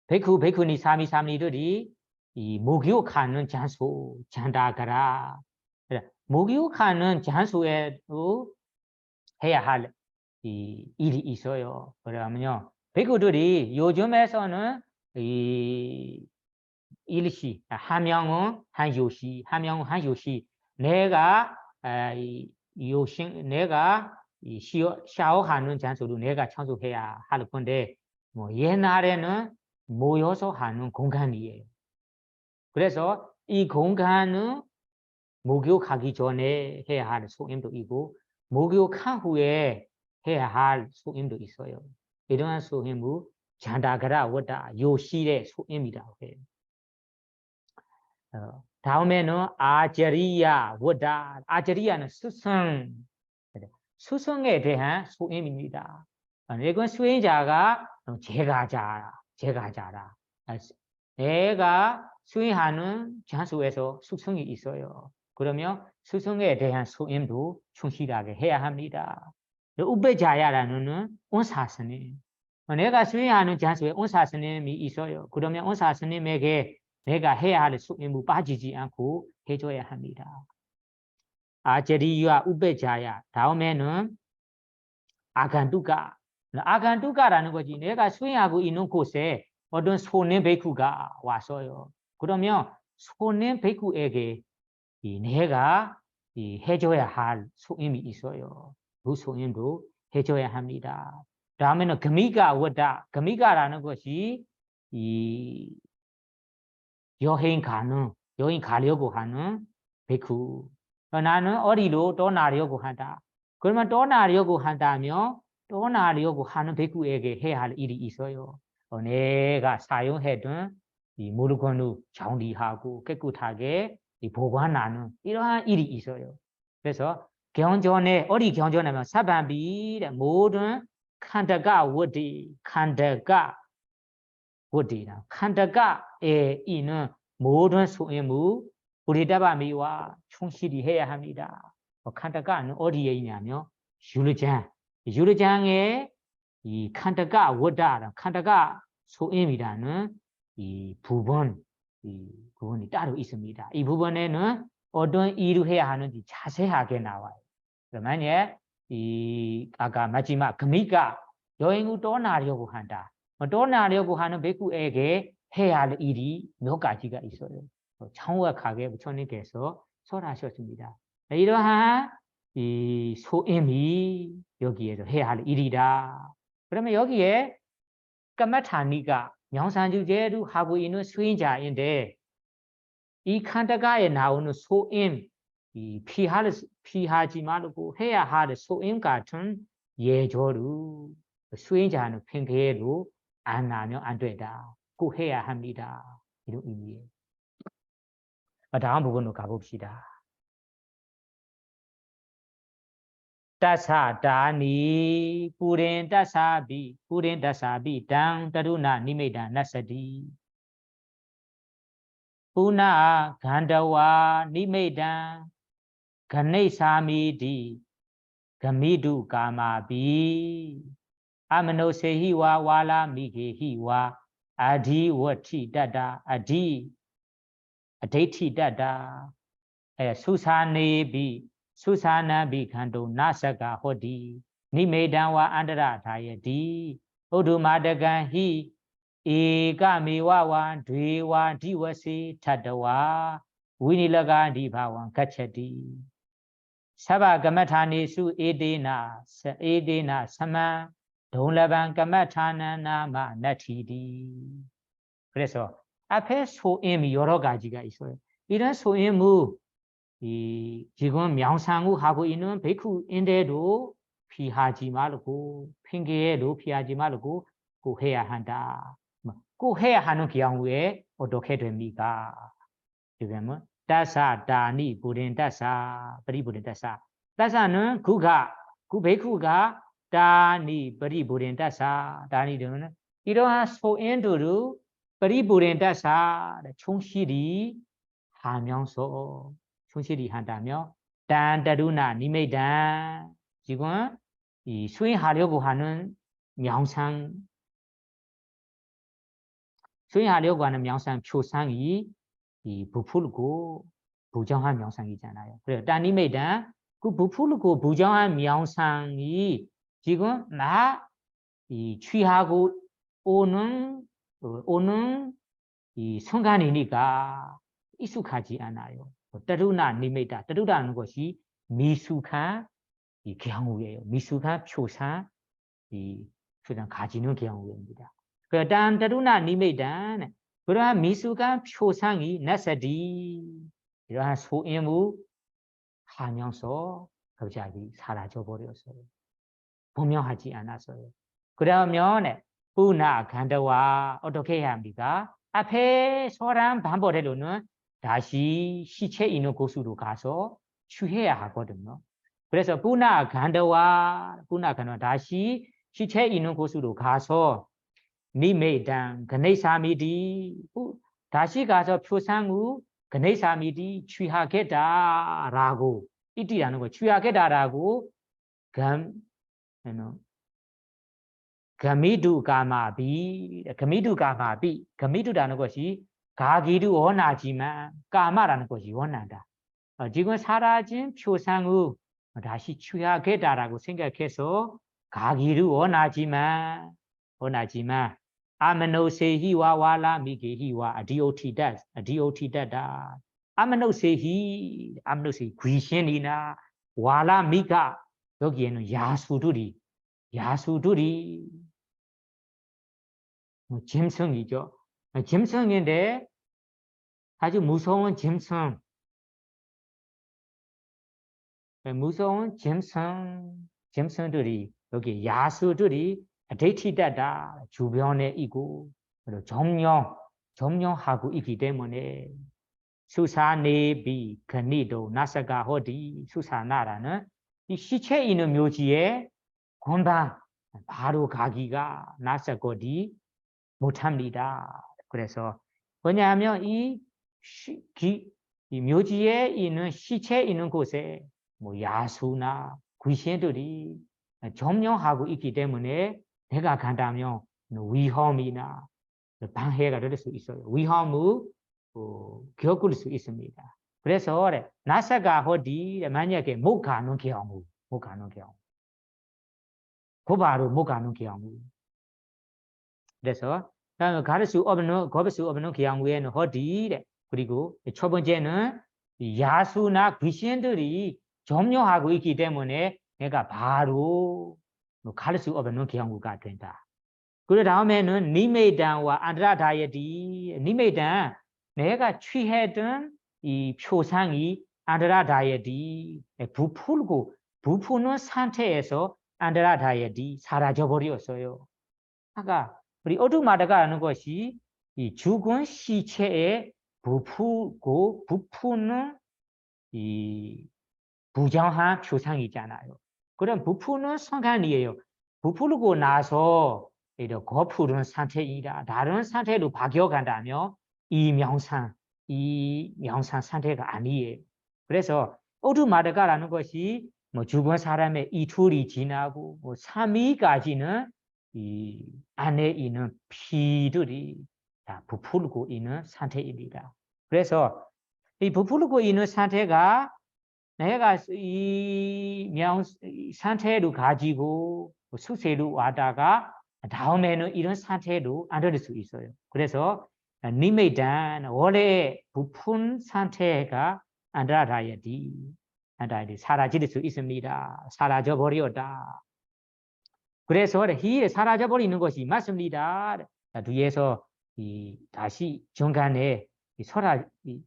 베이크니 사미삼리들이 이 목욕하는 장소 잔다가라. 목욕하는 장소에도 해야 할 이 일이 있어요. 그러면요, 베이크들이 요즘에서는 이 일시 하명은 한 요시 내가 샤워하는 장소로 내가 청소해야 할 건데 뭐 옛날에는 모여서 하는 공간이에요. 그래서 이 공간은 목욕하기 전에 해야 할 소임도 있고 목욕한 후에 해야 할 소임도 있어요. 이러한 소임은 잔다가라 왔다 요시의 소임이라고 해요. 다음에는 아제리야 왔다. 아제리야는 수성에 대한 소임입니다. 이건 수행자가 제가자라. 내가 수행하는 장소에서 수성이 있어요. 그러면 수성에 대한 소임도 충실하게 해야 합니다. 우배자야라는 온사스님. 내가 수행하는 장소에 온사스님이 있어요. 그러면 온사스님에게 내가 해야 할 소임을 빠지지 않고 해줘야 합니다. 아제리와 우배자야. 다음에는 아간두가. 아간두가라는 거지. 내가 수행하고 있는 곳에 어떤 손님 베이쿠가 왔어요. 그러면 손님 베이쿠에게 내가 해줘야 할 소임이 있어요. 그 소임도 해줘야 합니다. 다음에는 금이가 왔다. 금이가라는 것이 여행 가려고 하는 베이쿠. 나는 어디로 떠나려고 한다. 그러면 떠나려고 한다면 떠나려고 하는 베이쿠에게 해야 할 일이 있어요. 내가 사용했던 이 물건을 정리하고 깨끗하게 보관하는 이러한 일이 있어요. 그래서 경전에 어디 경전하면 사반비의 모든 칸다가 워디 칸다가에 있는 모든 소임을 우리 다바미와 충실히 해야 합니다. 칸다가는 어디에 있냐면 유르장에 이 칸다가 워다라 칸다가 소임이라는 이 부분이 따로 있습니다. 이 부분에는 어떤 일을 해야 하는지 자세하게 나와요. 그러면 아까 마지막 금이가 여행을 떠나려고 한다. 떠나려고 하는 베이쿠에게 해야 할 일이 몇 가지가 있어요. 정확하게 부처님께서 설하셨습니다. 이러한 이 소임이 여기에서 해야 할 일이다. 그러면 여기에 까마타니가 명상주제를 하고 있는 수행자인데 이 칸다가에 나오는 소임, 피하지 말고 해야 할 소임 같은 예조를 수행자는 핑계로 안 나면 안 된다. 꼭 해야 합니다. 이런 의미예요. 다음 부분으로 가봅시다. 따사다니 뿌린 따사비 당 따루나 니메다 나사디 뿌나 간다와 니메다 가네사미디 가미두 가마비 아마노세히와 와라 미게히와 아디워티 다다 아데이티 다다 수사네비 수사나비 간도 나사가 호디 니메단와 안드라다예디 오두마다간히 에가메와와 드웨와 디워세 타다와 위닐라가 디바왕 가차디 사바가마타네수 에데나 사만 동라반 가마타나나마 나티디. 그래서 앞에 소임이 여러 가지가 있어요. 이런 소임을 지금 명상을 하고 있는 베이쿠인데도 피하지 말고 핑계에도 피하지 말고 꼭 해야 한다. 꼭 해야 하는 경우에 어떻게 됩니까? 그러면 따사다니 부린 따사ปริ부린 따사 따사는 그 베이쿠가 다니ปริ부린 따사 다니는 이러한 소인들을ปริ부린 따사 충실히 하면서 충실히 한다며 단다루나 니메단 지금 이 수행하려고 하는 명상 표상이 이 부풀고 부정한 명상이잖아요. 그래요. 단니메단 그 부풀고 부정한 명상이 지금 이 취하고 오는 이 순간이니까 익숙하지 않아요. 따루나 니메다 따루라는 것이 미숙한 이 경우예요. 미숙한 표상 이 표상 가지는 경우입니다. 그 따루나 니메단 그러한 미숙한 표상이 나사디 이러한 소임무 하면서 갑자기 사라져 버렸어요. 분명하지 않았어요. 그러면 뿌나 간다와 어떻게 해야 합니까? 앞에 소란 반복해로는 다시 시체 있는 곳으로 가서 취해야 하거든요. 그래서 뿌나 간다와 다시 시체 있는 곳으로 가서 니메단 그네사미디 다시 가서 표상후 그네사미디 취하겠다라고 이띠라는 거 취하겠다라고 gamidu kamabi gamidu kamabi gamidu라는 것이 가기도 원하지만 까마라는 것이 원한다. 지금 사라진 표상후 다시 취하겠다라고 생각해서 가기를 원하지만 아메노세히와 와라미게히와 아디오티다다 아메노세히 귀신이나 와라미가 여기에는 야수들이 짐승이죠. 짐승인데 아주 무서운 짐승들이 여기 야수들이 데이티다다 주변에 있고 점령하고 있기 때문에 수사네비 그니도 나사가 호디 수사나라는 이 시체 있는 묘지에 건방 바로 가기가 나사거디 못합니다. 그래서 왜냐하면 이 묘지에 있는 시체 있는 곳에 뭐 야수나 귀신들이 점령하고 있기 때문에 내가 간다면 위험이나 방해가 될 수 있어요. 위험을 겪을 수 있습니다. 그래서 나사가 어디 만약에 못 가는 경우 그 바로 못 가는 경우 그래서 가를 수 없는 경우에는 어디 그리고 첫 번째는 야수나 귀신들이 점령하고 있기 때문에 내가 바로 갈 수 없는 경우가 된다. 그 다음에는 니메단과 안드라다이어디 니메단 내가 취했던 이 표상이 안드라다이어디 부푸는 상태에서 안드라다이어디 사라져버렸어요. 아까 우리 어두마다가 하는 것이 이 죽은 시체에 부푸는 이 부정한 표상이잖아요. 그럼 부푸는 상관이에요. 부푸르고 나서 이런 거푸른 상태이다. 다른 상태로 바뀌어간다면 이 명상 상태가 아니에요. 그래서 어두마다가라는 것이 뭐 죽은 사람의 이틀이 지나고 뭐 3일까지는 이 안에 있는 피들이 다 부풀고 있는 상태입니다. 그래서 이 부풀고 있는 상태가 내가 이 상태로 가지고 수세로 와다가 다음에는 이런 상태로 안 될 수 있어요. 그래서 니메단 원래 부푼 상태가 안드라다이어디 사라질 수 있습니다. 사라져 버렸다. 그래서 이 사라져 버리는 것이 맞습니다. 뒤에서 다시 중간에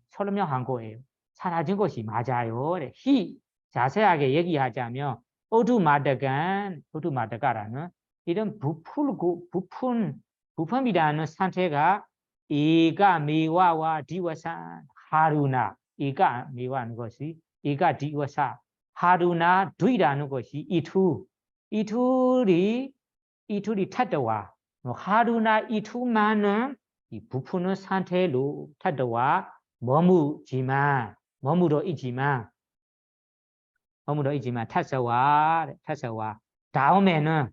설명한 거예요. 사라진 것이 맞아요. 히 자세하게 얘기하자면 어두마다가라는 이런 부품이라는 상태가 이가 미와와 디와산 하루나 이가 미와는 것이 이가 디와사 하루나 뒤라는 것이 이틀이 탔다와 하루나 이틀만은 이 부푸는 상태로 탔다와 머무러 있지만 탔어와 다음에는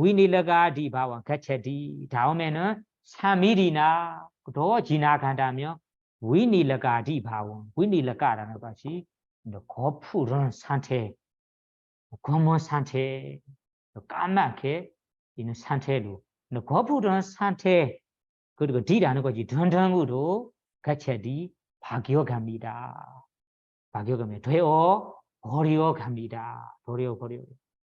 위닐라가디 바와 같이 다음에는 3일이나 더 지나간다면 위닐라가디 바와 위닐라가라는 것이 거푸른 상태 검은 상태 까맣게 있는 상태로 거푸른 상태 그리고 D라는 것이 등등으로 같이 바뀌어갑니다. 되어 버려갑니다. 버려.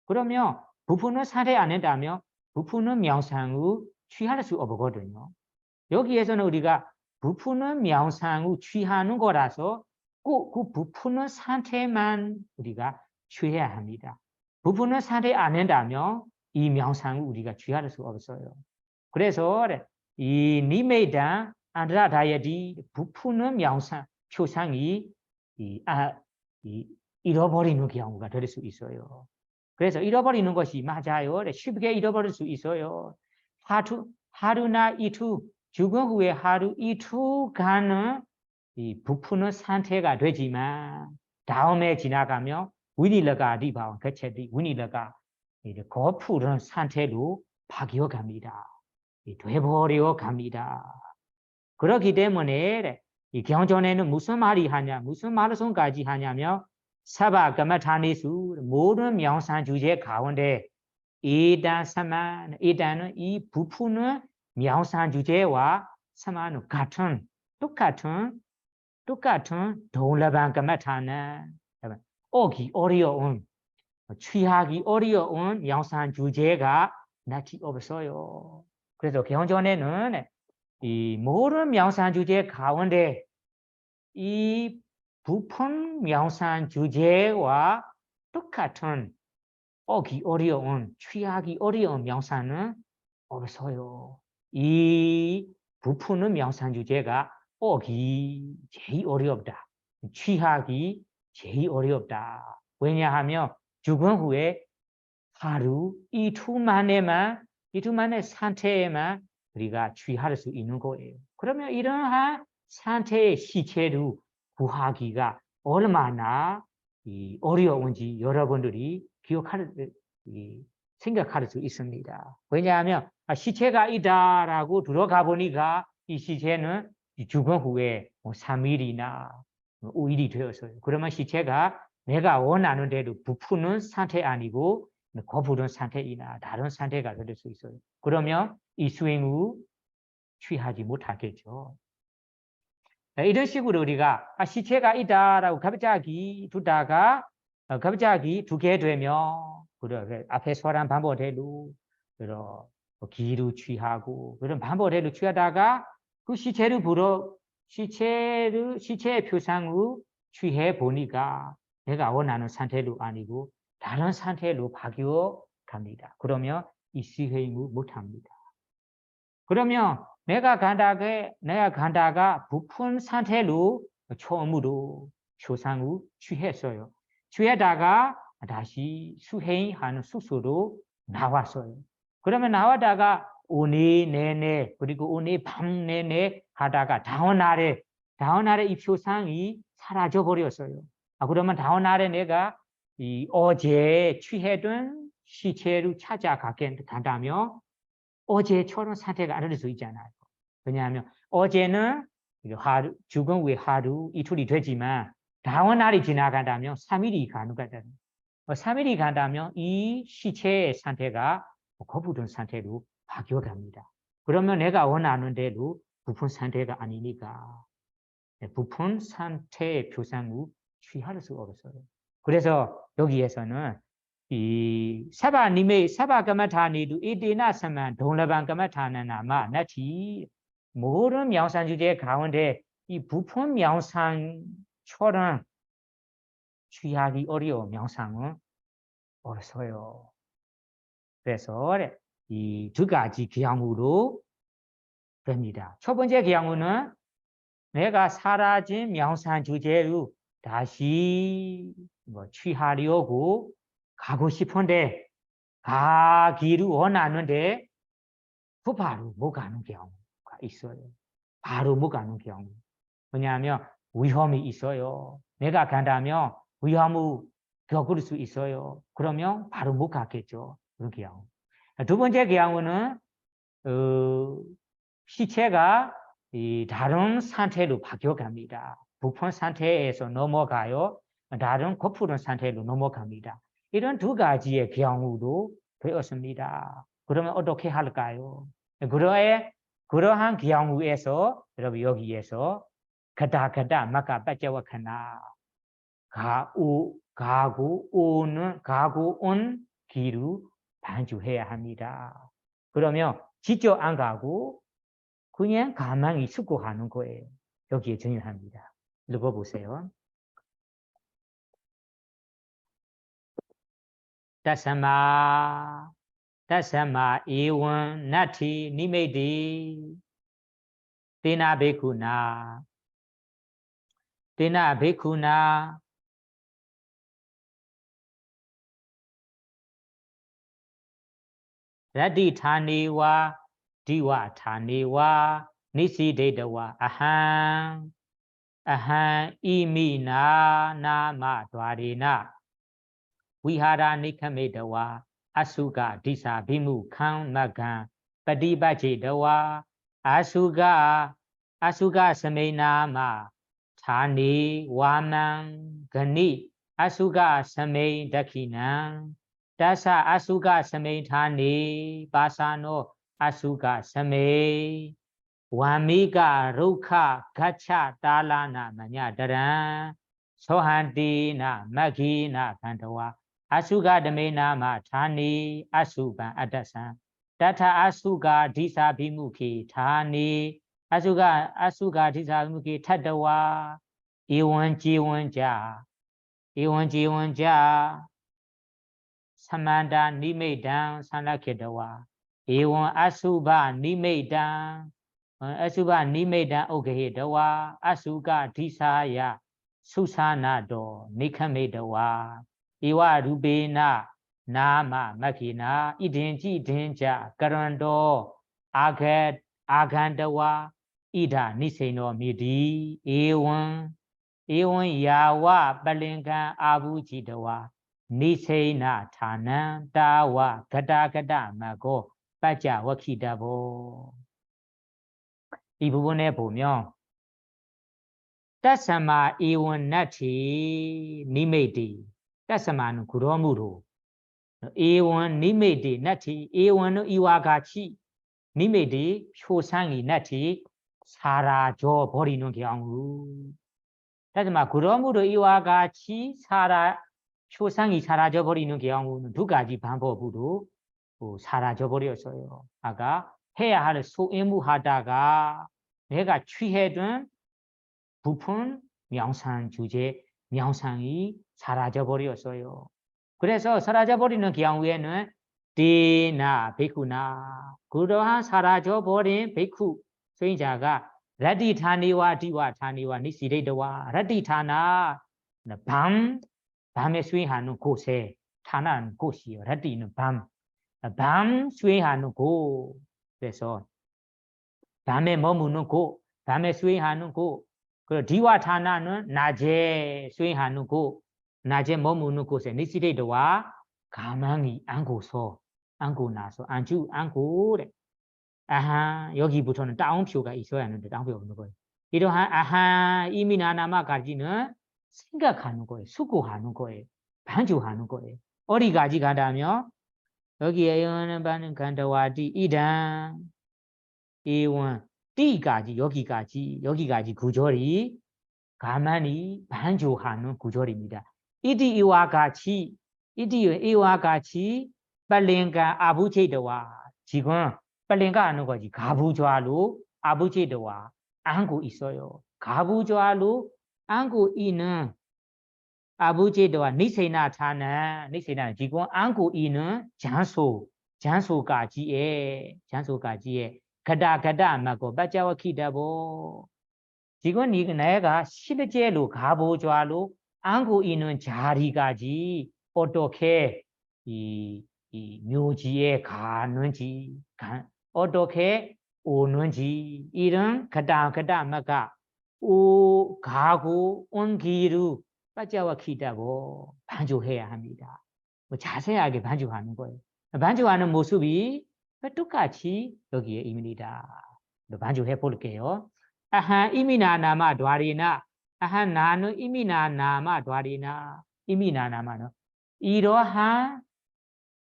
그러면 부푸는 상태 안 한다면 부푸는 명상을 취할 수 없거든요. 여기에서는 우리가 부푸는 명상을 취하는 거라서 꼭 그 부푸는 상태만 우리가 취해야 합니다. 부푸는 상태 안 한다면 이 명상을 우리가 취할 수 없어요. 그래서 이 니메이다 안드라다이어디 부푸는 명상 표상이 잃어버리는 경우가 될 수 있어요. 그래서 잃어버리는 것이 맞아요. 쉽게 잃어버릴 수 있어요. 하루나 이틀, 죽은 후에 하루 이틀간은 이 부푸는 상태가 되지만 다음에 지나가면 위닐러가 리바운 그체디 위닐러가 거푸른 상태로 바뀌어갑니다. 되버려 갑니다. 그렇기 때문에 이 경전에는 무슨 말이 하냐, 무슨 말씀까지 하냐면 사바 가마타니수 모든 명상 주제 가운데 이단 사만 이단은 이 부푸는 명상 주제와 사만은 똑같은 동라방 가마타는 오기 어려운 취하기 어려운 명상 주제가 낯이 없어요. 그래서 경전에는 이 모든 명상 주제 가운데 이 부푼 명상 주제와 똑같은 오기 어려운 취하기 어려운 명상은 없어요. 이 부푸는 명상 주제가 오기 제일 어렵다. 취하기 제일 어렵다. 왜냐하면 죽은 후에 하루 이틀 만의 상태에만 우리가 취할 수 있는 거예요. 그러면 이러한 상태의 시체를 구하기가 얼마나 어려운지 여러분들이 생각할 수 있습니다. 왜냐하면 시체가 있다라고 들어가 보니까 이 시체는 죽은 후에 3일이나 5일이 되었어요. 그러면 시체가 내가 원하는 대로 부푸는 상태 아니고 거부른 상태이나 다른 상태가 될 수 있어요. 그러면 이 수행을 취하지 못하겠죠. 이런 식으로 우리가 시체가 있다라고 갑자기 두다가 갑자기 두게 되면 그래 앞에 소란 반복대로 기를 취하고 그런 반복대로 취하다가 그 시체의 표상을 취해 보니까 내가 원하는 상태로 아니고 다른 상태로 바뀌어 갑니다. 그러면 이 수행을 못합니다. 그러면 내가 간다가 부푼 상태로 처음으로 표상을 취했어요. 취하다가 다시 수행하는 숙소로 나왔어요. 그러면 나왔다가 오늘 내내 그리고 오늘 밤 내내 하다가 다음 날에 이 표상이 사라져 버렸어요. 그러면 다음 날에 내가 이 어제 취했던 시체를 찾아간다면 어제처럼 상태가 안 될 수 있잖아요. 왜냐하면 어제는 죽은 후에 하루 이틀이 되지만 다음 날이 지나간다면 3일이 가능하잖아요. 3일이 간다면 이 시체의 상태가 거부된 상태로 바뀌어갑니다. 그러면 내가 원하는 대로 부푼 상태가 아니니까 부푼 상태의 표상을 취할 수 없어요. 그래서 여기에서는 이 사바가마타니도 이디나사만 동라방가마타나나마 나티 모든 명상 주제 가운데 이 부푼 명상처럼 취하기 어려운 명상은 없어요. 그래서 이 두 가지 경우로 됩니다. 첫 번째 경우는 내가 사라진 명상 주제로 다시 취하려고 가고 싶은데 가기를 원하는데 그 바로 못 가는 경우가 있어요. 바로 못 가는 경우. 왜냐하면 위험이 있어요. 내가 간다면 위험을 겪을 수 있어요. 그러면 바로 못 가겠죠. 그런 경우. 두 번째 경우는 시체가 이 다른 상태로 바뀌어갑니다. 부푼 상태에서 넘어가요. 다른 거푸른 상태로 넘어갑니다. 이런 두 가지의 경우도 되었습니다. 그러면 어떻게 할까요? 그러한 경우에서 여러분 여기에서 가다 마가 빠져와카나 가고 온 길을 반주해야 합니다. 그러면 직접 안 가고 그냥 가만히 숙고하는 거예요. 여기에 중요합니다. 읽어보세요. Tasama ewan nati nimedi tena bhikkhuna Rati thani wa diwa thani wa nisidetawa aham imina nama dwarena Vihara Nikametawa Asuga Disa Bimu Kham Magan Padibajetawa Asuga Sameina Thani Waman Gani Asuga Samei Dakinan Dasa Asuga Samei Thani Pasano Asuga Samei Wamiga Rukha Gacha Talana Manya Daran Sohantina Magina Kandawa Asuga Damena Ma Thani Asuban Adasan Data Asuga Disa Bimuki Thani Asuga Disa Bimuki Tadawa Iwan Jiwanja Samanda Nimedan Sanakedawa Iwan Asuba Nimedan Ogedawa Asuga Disaya Susana do Nikamedawa Iwa Rubena Nama Makina Idinji Dinja Garando Agandawa Ida Niseno Midi Ewan Yawa Balingan Abu Jidawa Nisena Tanan Dawa Gada Mago Baja Wakidabo Ibune Bumyo Tasama ewan nati nimedi Tasama kuromuro ewan nimedi nati ewan no iwagachi nimedi shosangi nati sara jo bori no kyangu Tasama kuromuro iwagachi sara shosangi sara jo bori no kyangu dugaji bambo budo sara jo bori osoyo aga heya hal so emu hadaga 내가 취해둔 부푼 명상 주제 명상이 사라져 버렸어요. 그래서 사라져 버리는 경우에는 디나 베쿠나 그러한 사라져 버린 베쿠 수행자가 라디타니와 디와 타니와 니시레드와 라디타나 밤에 수행하는 곳에 타나는 곳이요. 라디는 밤 수행하는 곳 그래서 밤에 머무는 곳, 밤에 수행하는 곳, 그리고 디와타나는 낮에 수행하는 곳, 낮에 머무는 곳에 니시레드와 가만히 안고 나서 안고래. 아하 여기부터는 따옴표가 있어야 하는데 따옴표가 없는 거예요. 이러한 아하 이미나나마 가지는 생각하는 거예요. 수고하는 거예요. 반주하는 거예요. 어디까지 가다면 여기에 영하는 바는 간다와디 이단 이원 T까지 여기까지 구절이 가만히 반주하는 구절입니다. 이와 같이 빨랭가 아부제도와 지금 빨랭가 하는 거지 가부좌로 아부제도와 안고 있어요. 가부좌로 안고 있는 아부제도와 니세나 지금 안고 있는 장소까지의 가다 마고 바자와 키다보 지금 내가 실제로 가보좌로 안고 있는 자리까지 어떻게 이 묘지에 가는지 어떻게 오는지 이런 가다 마가 가고 온 길을 바자와 키다보 반주해야 합니다. 뭐 자세하게 반주하는 거예요. 반주하는 모습이 똑같이 여기에 입니다. 반주해 볼게요. 아하 이미나 나마 드와리나 아하 나누 이미나 나마 드와리나 이미나 나마는 이러한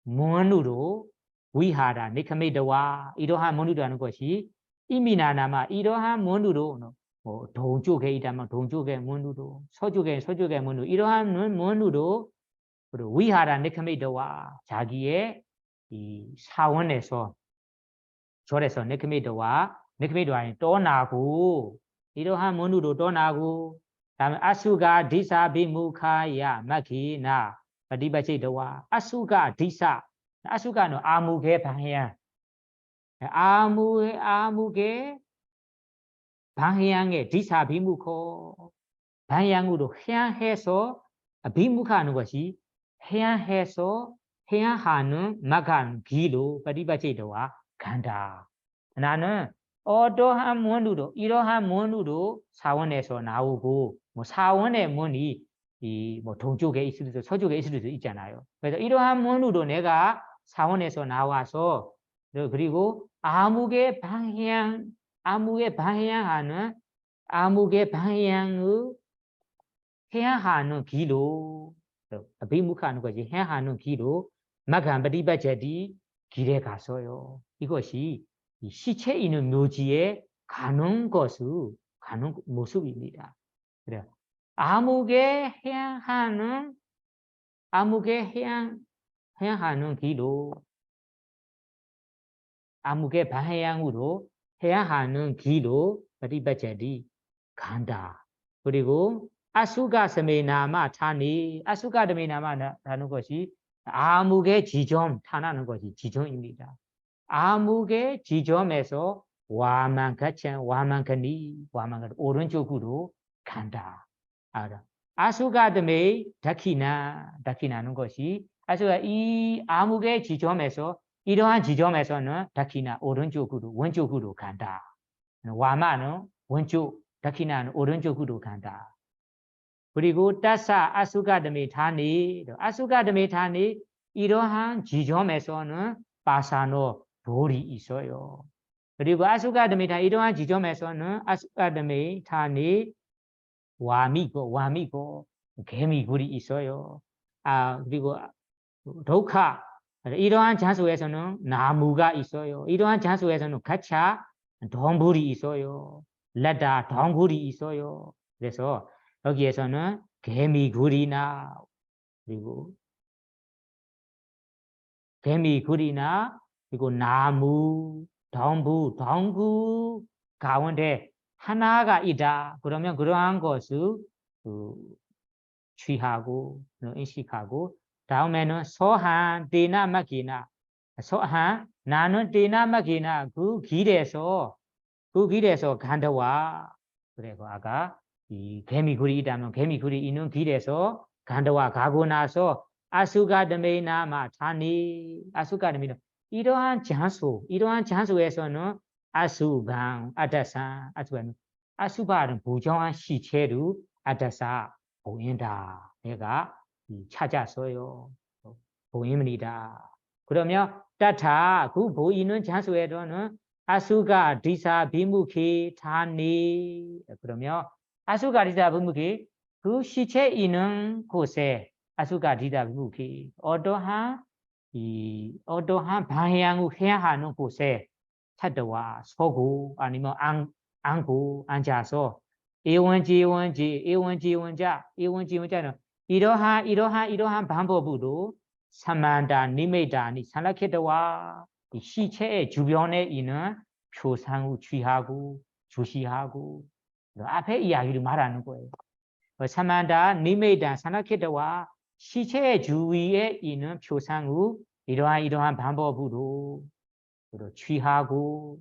문으로 위하라 니카메드와 이러한 문으로 하는 것이 이미나 나마 이러한 문으로 뭐 동쪽에 있다면 동쪽의 문으로 서쪽의 문으로 이러한 문으로 위하라 니카메드와 자기의 이 사원에서 절에서 네크메드와 니크미도아니 또나고 이러한 문으로 떠나고 다음에 아수가 디사 비무카야 마키나 바디바치도와 아수가 디사 아수가는 아무개 방향 아무개 방향의 디사 비무코 방향으로 향해서 비무카하는 것이 향해서 향하는 마간 길로 바디바치도와 간다. 나는 어떠한 문으로 이러한 문으로 사원에서 나오고 뭐 사원의 문이 이 뭐 동쪽에 있을 수도 서쪽에 있을 수도 있잖아요. 그래서 이러한 문으로 내가 사원에서 나와서 그리고 암흑의 방향하는 암흑의 방향을 향하는 길로 비무하는 거지 향하는 길로 마간 바디바제디 길에 가서요. 이것이 이 시체 있는 묘지에 가는 가는 모습입니다. 그래 암흑에 향하는 길로 암흑의 방향으로 향하는 길로 바디바제디 간다. 그리고 아수가 스메나마 타니 아수가 드메나마 타는 것이 암흑의 지점 타나는 것이 지점입니다. 암흑의 지점에서 와만가니 오른쪽으로 간다. 알아. 아수가드메 다키나는 것이 아수가 이 암흑의 지점에서 이러한 지점에서는 다키나 왼쪽으로 간다. 와마는 왼쪽, 다키나는 오른쪽으로 간다. 그리고 따사 아수가드메 타니 이러한 지점에서는 바사노 돌이 있어요. 그리고 아수가드메타 이러한 지점에서는 아수가드메타니 와미고 개미굴이 있어요. 그리고 도카 이러한 장소에서는 나무가 있어요. 이러한 장소에서는 가차 동굴이 있어요. 라다 동굴이 있어요. 그래서 여기에서는 개미굴이나 그리고 그리고 나무, 동구 가운데 하나가 있다. 그러면 그러한 것을 취하고 인식하고 다음에는 소한 데나 마기나 소한 나는 데나 마기나 그 길에서 간다와 그리고 아까 이 개미굴이 있다면 개미굴이 있는 길에서 간다와 가고 나서 아수가드메나마 타니 아수가드메나 이러한 장소에서는 아수방 아다사 아수바는 부정한 시체로 아다사 보인다. 내가 찾았어요. 보입니다. 그러면 따타 그 보이는 장소에서는 아수가 디사 비무키 타니 그러면 아수가 디사 비무키 그 시체 있는 곳에 아수가 디사 비무키 어떠한 방향을 향하는 곳에 찾아와 서고 아니면 앉고 앉아서 이원자는 이러한 방법으로 사만다 니메다니 산락해다와 시체의 주변에 있는 표상을 취하고 주시하고 앞에 이야기를 말하는 거예요. 사만다 니메다 산락해다와 시체의 주위에 있는 표상을 이러한 방법으로 취하고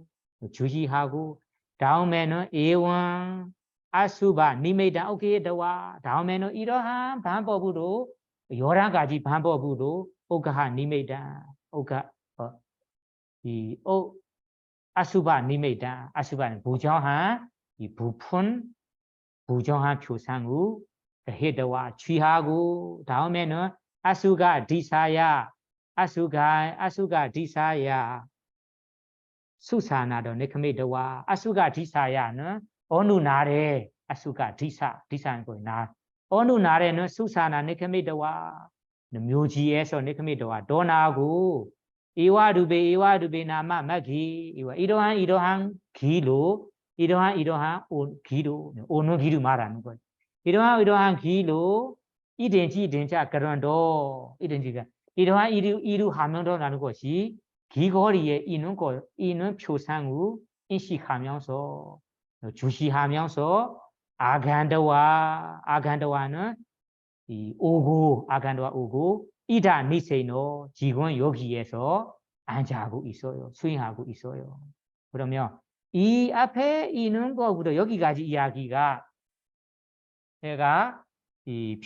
주시하고 다음에는 예원 아수바 니메다 오케다와 다음에는 이러한 방법으로 11가지 방법으로 오가하 니메다 아수바 니메다 아수바는 부정한 이 부정한 표상을 해다와 취하고 다음에는 아수가 디사야 수사나도 네크메다와 아수가 디사야는 어느 날에 아수가 디사는 거나 어느 날에는 수사나 네크메다와 묘지에서 네크메다와 떠나고 이와두베 나마 마기 이러한 길로 오는 길을 말하는 거예요. 이러한 길로 이든자 그런도 이러한 하면도 나는 것이 길거리에 있는 표상을 인식하면서 주시하면서 아간다와는 이 오고 아간다와 오고 이다 니세노 지금 여기에서 앉아하고 있어요. 수행하고 있어요. 그러면 이 앞에 있는 거부터 여기까지 이야기가 내가 이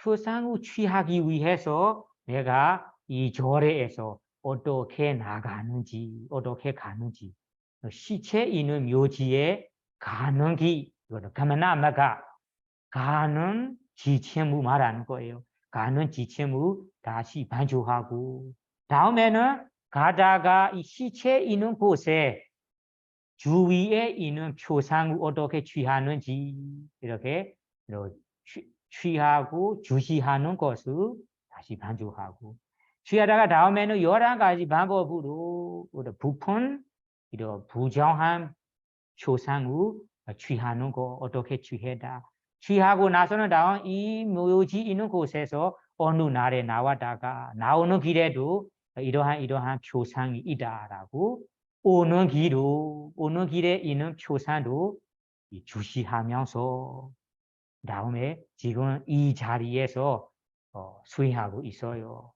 표상우 취하기 위해서 내가 이 절에서 어떻게 나가는지 어떻게 가는지 시체 있는 묘지에 가는 길 이거는 가만나마가 가는 지체무 말하는 거예요. 가는 지체무 다시 반주하고 다음에는 가다가 이 시체 있는 곳에 주위에 있는 표상을 어떻게 취하는지 이렇게 취하고 주시하는 것을 다시 반주하고 취하다가 다음에는 11가지 방법으로 부푼 이런 부정한 표상을 취하는 거 어떻게 취해다 취하고 나서는 다음 이 묘지 있는 곳에서 어느 날에 나왔다가 나오는 길에도 이러한 표상이 있다라고 오는 길에 있는 표상도 주시하면서 다음에 지금 이 자리에서 수행하고 있어요.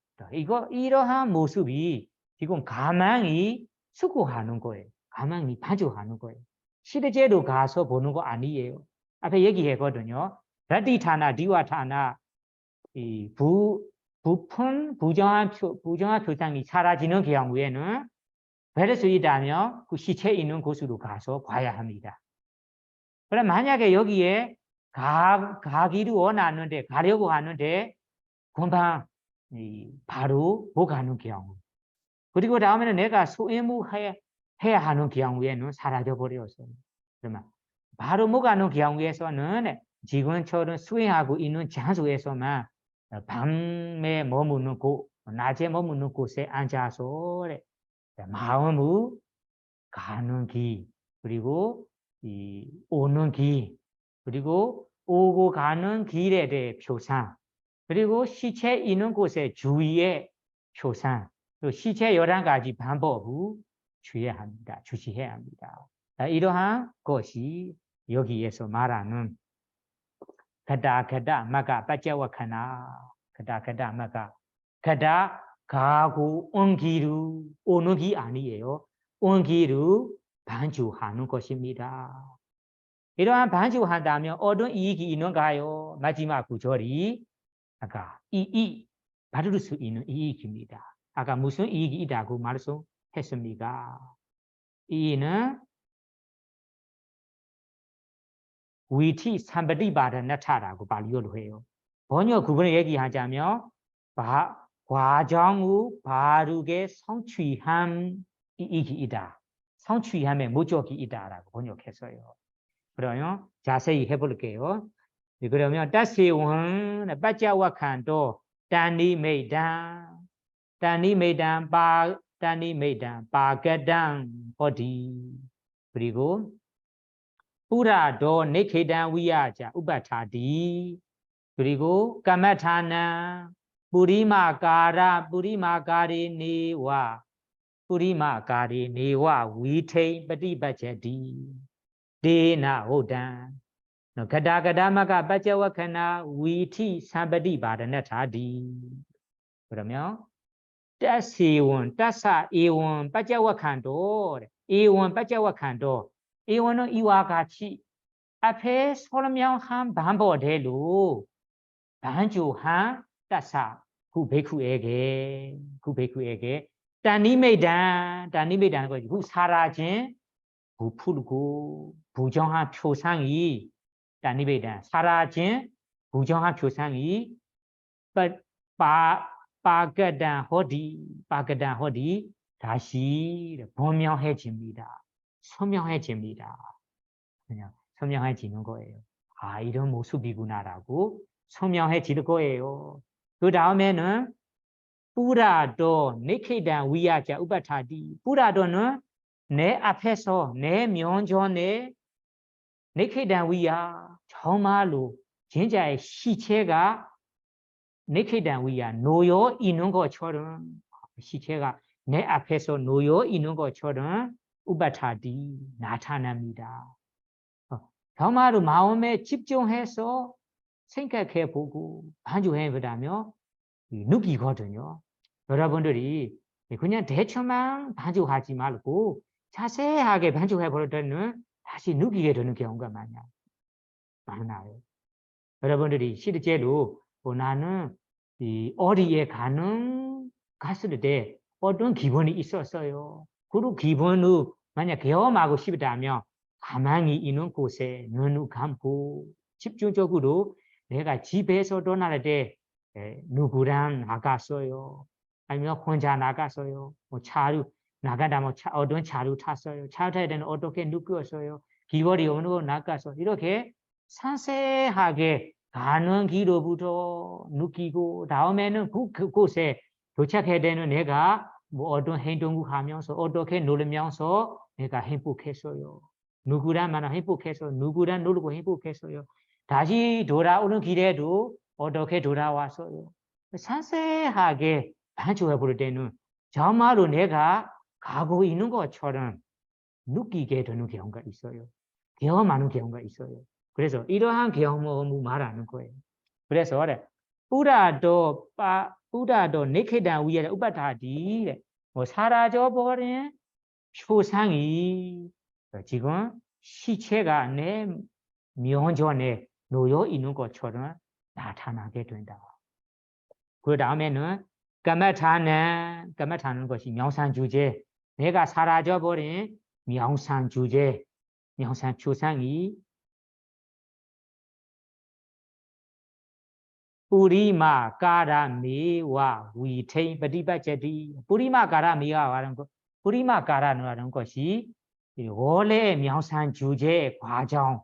이러한 모습이 지금 가만히 수고하는 거예요. 가만히 반주하는 거예요. 실제로 가서 보는 거 아니에요. 앞에 얘기했거든요. 라디타나 디와타나 이 부푼 부정한 표상이 사라지는 경우에는 뵐 수 있다면 그 시체 있는 곳으로 가서 봐야 합니다. 그럼 만약에 여기에 가기를 원하는데 가려고 하는데 금방 바로 못 가는 경우 그리고 다음에는 내가 소외무해야 하는 경우에는 사라져 버렸어요. 그러면 바로 못 가는 경우에서는 지금처럼 수행하고 있는 장소에서만 밤에 머무는 곳, 낮에 머무는 곳에 앉아서 마음을 가는 길 그리고 이 오는 길 그리고 오고 가는 길에 대해 표상 그리고 시체 있는 곳의 주위의 표상 또 시체 11가지 방법을 주시해야 합니다. 이러한 것이 여기에서 말하는 가다 마가 빠짜와카나 가다 마가 가다 가고 온 길을 오는 길 아니에요. 온 길을 반주하는 것입니다. 이러한 반주한다면 어떤 이익이 있는가요? 마지막 구절이 아까 받을 수 있는 이익입니다. 아까 무슨 이익이 있다고 말씀했습니까? 이는 위티 삼바디바다나타라고 발리어로 해요. 번역 구분을 얘기하자면 과정 후 바르게 성취함 이익이 있다. 성취함의 목적이 있다라고 번역했어요. 그러면 자세히 해볼게요. 그러면 따세원 빠짜와칸도 따니메단 바가당 어디 그리고 뿌라도 네케단 위야자 우바타디 그리고 까마타나 뿌리마가리 네와 위테이ปฏิบัติ 데나 호단 가다가다마가 빠짜와카나 위티 삼바디바다나타디 그러면 따세원 따사 에원 빠짜와칸도 에원 빠짜와칸도 에원은 이와 같이 앞에 설명한 방법대로 반주한 따사 그 베쿠에게 따니메단 거지 그 사라진 부풀고 부정한 표상이 따니베단 사라진 부정한 표상이 빠가단 호디 다시 분명해집니다. 선명해집니다. 그냥 선명해지는 거예요. 아 이런 모습이구나라고 선명해질 거예요. 그 다음에는 뿌라도 네케단 위야자 우바타디 뿌라도는 내 앞에서 내 면전에 네케단 위야 정말로 진짜의 시체가 네케단 위야 놓여 있는 것처럼 시체가 내 앞에서 놓여 있는 것처럼 우바타디 나타납니다. 정말로 마음에 집중해서 생각해 보고 반주해 보다며 느끼거든요. 여러분들이 그냥 대충만 반주하지 말고 자세하게 반주해 볼 때는 다시 느끼게 되는 경우가 많아요. 여러분들이 실제로 나는 어디에 갔을 때 어떤 기분이 있었어요. 그 기분을 만약 경험하고 싶다면 가만히 있는 곳에 눈을 감고 집중적으로 내가 집에서 떠날 때 누구랑 나갔어요. 아니면 혼자 나갔어요. 뭐 차로 나가다 어떤 차로 탔어요. 차 탈 때는 어떻게 느꼈어요. 기분이 어느 거 나가서 이렇게 상세하게 가는 길로부터 느끼고 다음에는 그곳에 도착해야 되는 내가 뭐 어떤 행동을 하면서 어떻게 놀면서 내가 행복했어요. 누구랑 만나 행복해서 누구랑 놀고 행복했어요. 다시 돌아오는 길에도 어떻게 돌아왔어요. 상세하게 반주해 볼 때는 정말로 내가 가고 있는 것처럼 느끼게 되는 경우가 있어요. 경험하는 경우가 있어요. 그래서 이러한 경험을 말하는 거예요. 그래서 우라도 니케단 위에 우바타디 뭐 사라져 버린 표상이 지금 시체가 내 면전에 놓여 있는 것처럼 나타나게 된다. 그 다음에는 까마타는 것이 명상 주제, 내가 사라져 버린 명상 주제, 명상 표상이 뿌리마 가라미와 위테인ปฏิบัติ 뿌리마 가라미가 하는 것, 뿌리마 가라는 것이 원래 명상 주제 과정,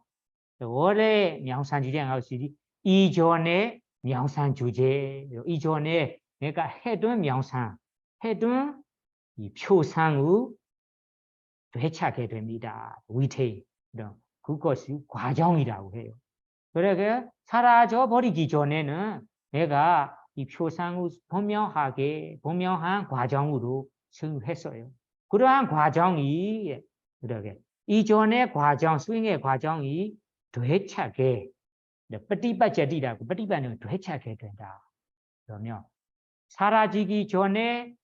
원래 명상 주제가 것이 이전에 명상 주제, 이전에 내가 해둔 명상, 해둔 이 표상을 되찾게 됩니다. 위테인, 그것이 과정이라고 해요. 그러게 사라져 버리기 전에는 내가 이 표상을 분명한 과정으로 수행했어요. 그러한 과정이 그러게 이전의 과정, 수행의 과정이 되찾게ปฏิบัติ라고ปฏิบัติ는 되찾게 된다. 그러면 사라지기 전에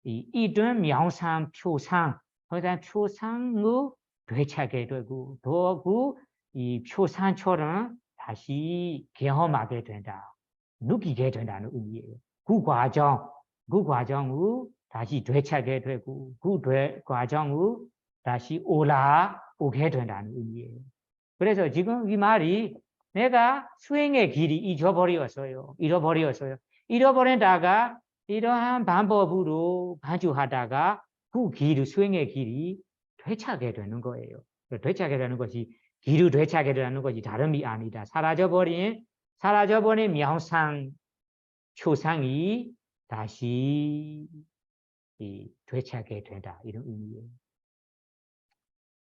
이든 명상 표상을 되찾게 되고 또 이 표상처럼 다시 경험하게 된다. 느끼게 된다는 의미예요. 그 과정을 다시 되찾게 되고 그 과정을 다시 올라오게 된다는 의미예요. 그래서 지금 이 말이 내가 수행의 길이 잃어버렸어요. 잃어버리다가 이러한 방법으로 반주하다가 그 수행의 길이 되찾게 되는 거예요. 되찾게 되는 것이 길을 되찾게 되는 것이 다름이 아니다. 사라져버린 명상 초상이 다시 되찾게 된다. 이런 의미예요.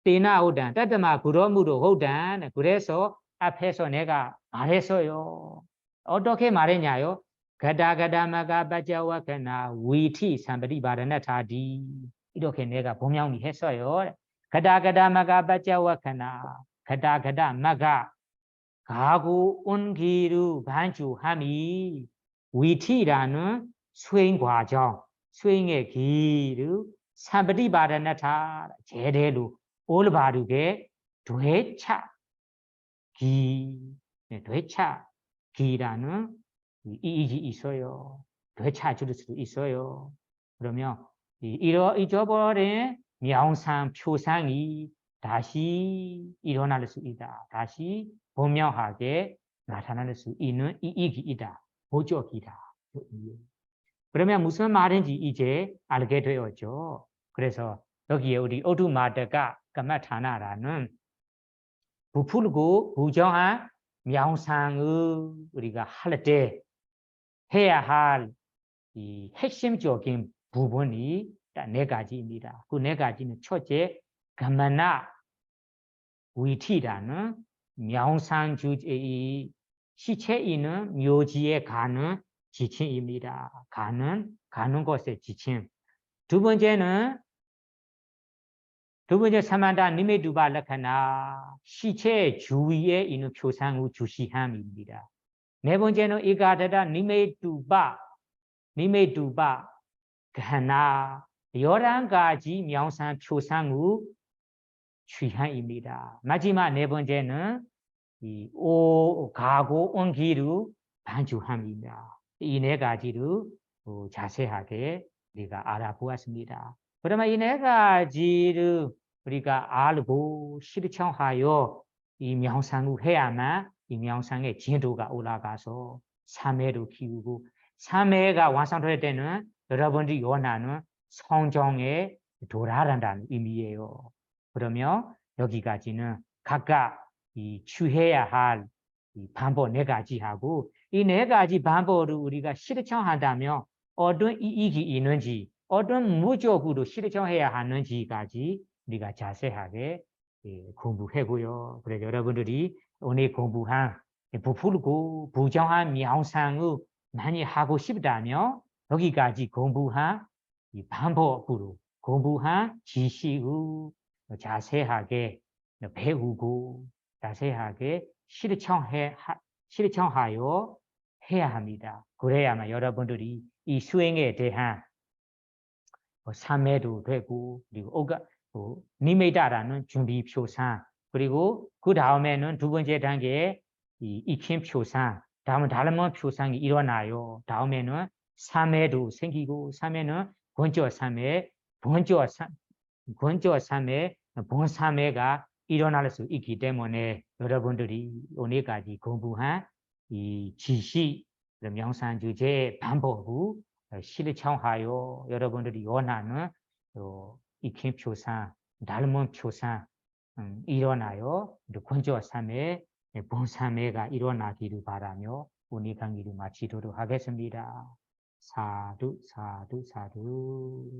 때나오단 따뜻마 구로무로 호단 그래서 앞에서 내가 말했어요. 어떻게 말했냐요? 가다가다마가 바자와카나 위티 삼바리바라나타디 이렇게 내가 분명히 했어요. 가다가다마가 바자와카나 가다가다마가 가고 온 길을 반주함이 위티라는 수행 과정, 수행의 길을 삼바리바라나타 제대로 올바르게 되찾기라는 이익이 있어요. 되찾을 수도 있어요. 그러면 잊어버린 명상 표상이 다시 일어날 수 있다. 다시 분명하게 나타날 수 있는 이익이 있다. 보적이다. 그러면 무슨 말인지 이제 알게 되었죠. 그래서 여기에 우리 오두마드가 까마타나라는 부풀고 부정한 명상을 우리가 할 때 해야 할 이 핵심적인 부분이 딱 4가지입니다. 그 4가지는 첫째, 가마나 위티라는 명상 주제의 시체 있는 묘지에 가는 지침입니다. 가는 것의 지침. 두 번째는 두 번째 사만다 니메두바 라카나 시체 주위에 있는 표상을 주시함입니다. 네 번째는 이가다다 니메두바 가나 11가지 명상 표상을 취함입니다. 마지막 네 번째는 이 가고 온기를 반주함입니다. 이 네 가지를 자세하게 우리가 알아보았습니다. 그러면 이 네 가지를 우리가 알고 실천하여 이 명상을 해야만 이 명상의 진도가 올라가서 3회를 키우고 3회가 완성될 때는 여러분들이 원하는 성정에 도달한다는 의미예요. 그러면 여기까지는 각각 이 취해야 할 이 방법 네 가지 하고 이 네 가지 방법을 우리가 실천한다면 어떤 이익이 있는지 어떤 무조건으로 실천해야 하는지까지 우리가 자세하게 공부하고요. 그래서 여러분들이 오늘 공부한 부풀고 부정한 명상을 많이 하고 싶다면 여기까지 공부한 이 방법으로 공부한 지식을 자세하게 배우고 자세하게 실천하여 해야 합니다. 그래야만 여러분들이 이 수행에 대한 참여도 되고 그리고 니메다라는 준비 표상 그리고 그 다음에는 두 번째 단계에 이 익힘 표상 다음은 다른 표상이 일어나요. 다음에는 3회도 생기고 3회는 번째 3회 본 3회가 일어날 수 있기 때문에 여러분들이 오늘까지 공부한 이 지식 명상 주제 방법을 실천하여 여러분들이 원하는 익힘 표상, 닮은 표상 일어나요. 권조 3회, 본 3회가 일어나기를 바라며 오늘 강의를 마치도록 하겠습니다. 사두, 사두, 사두.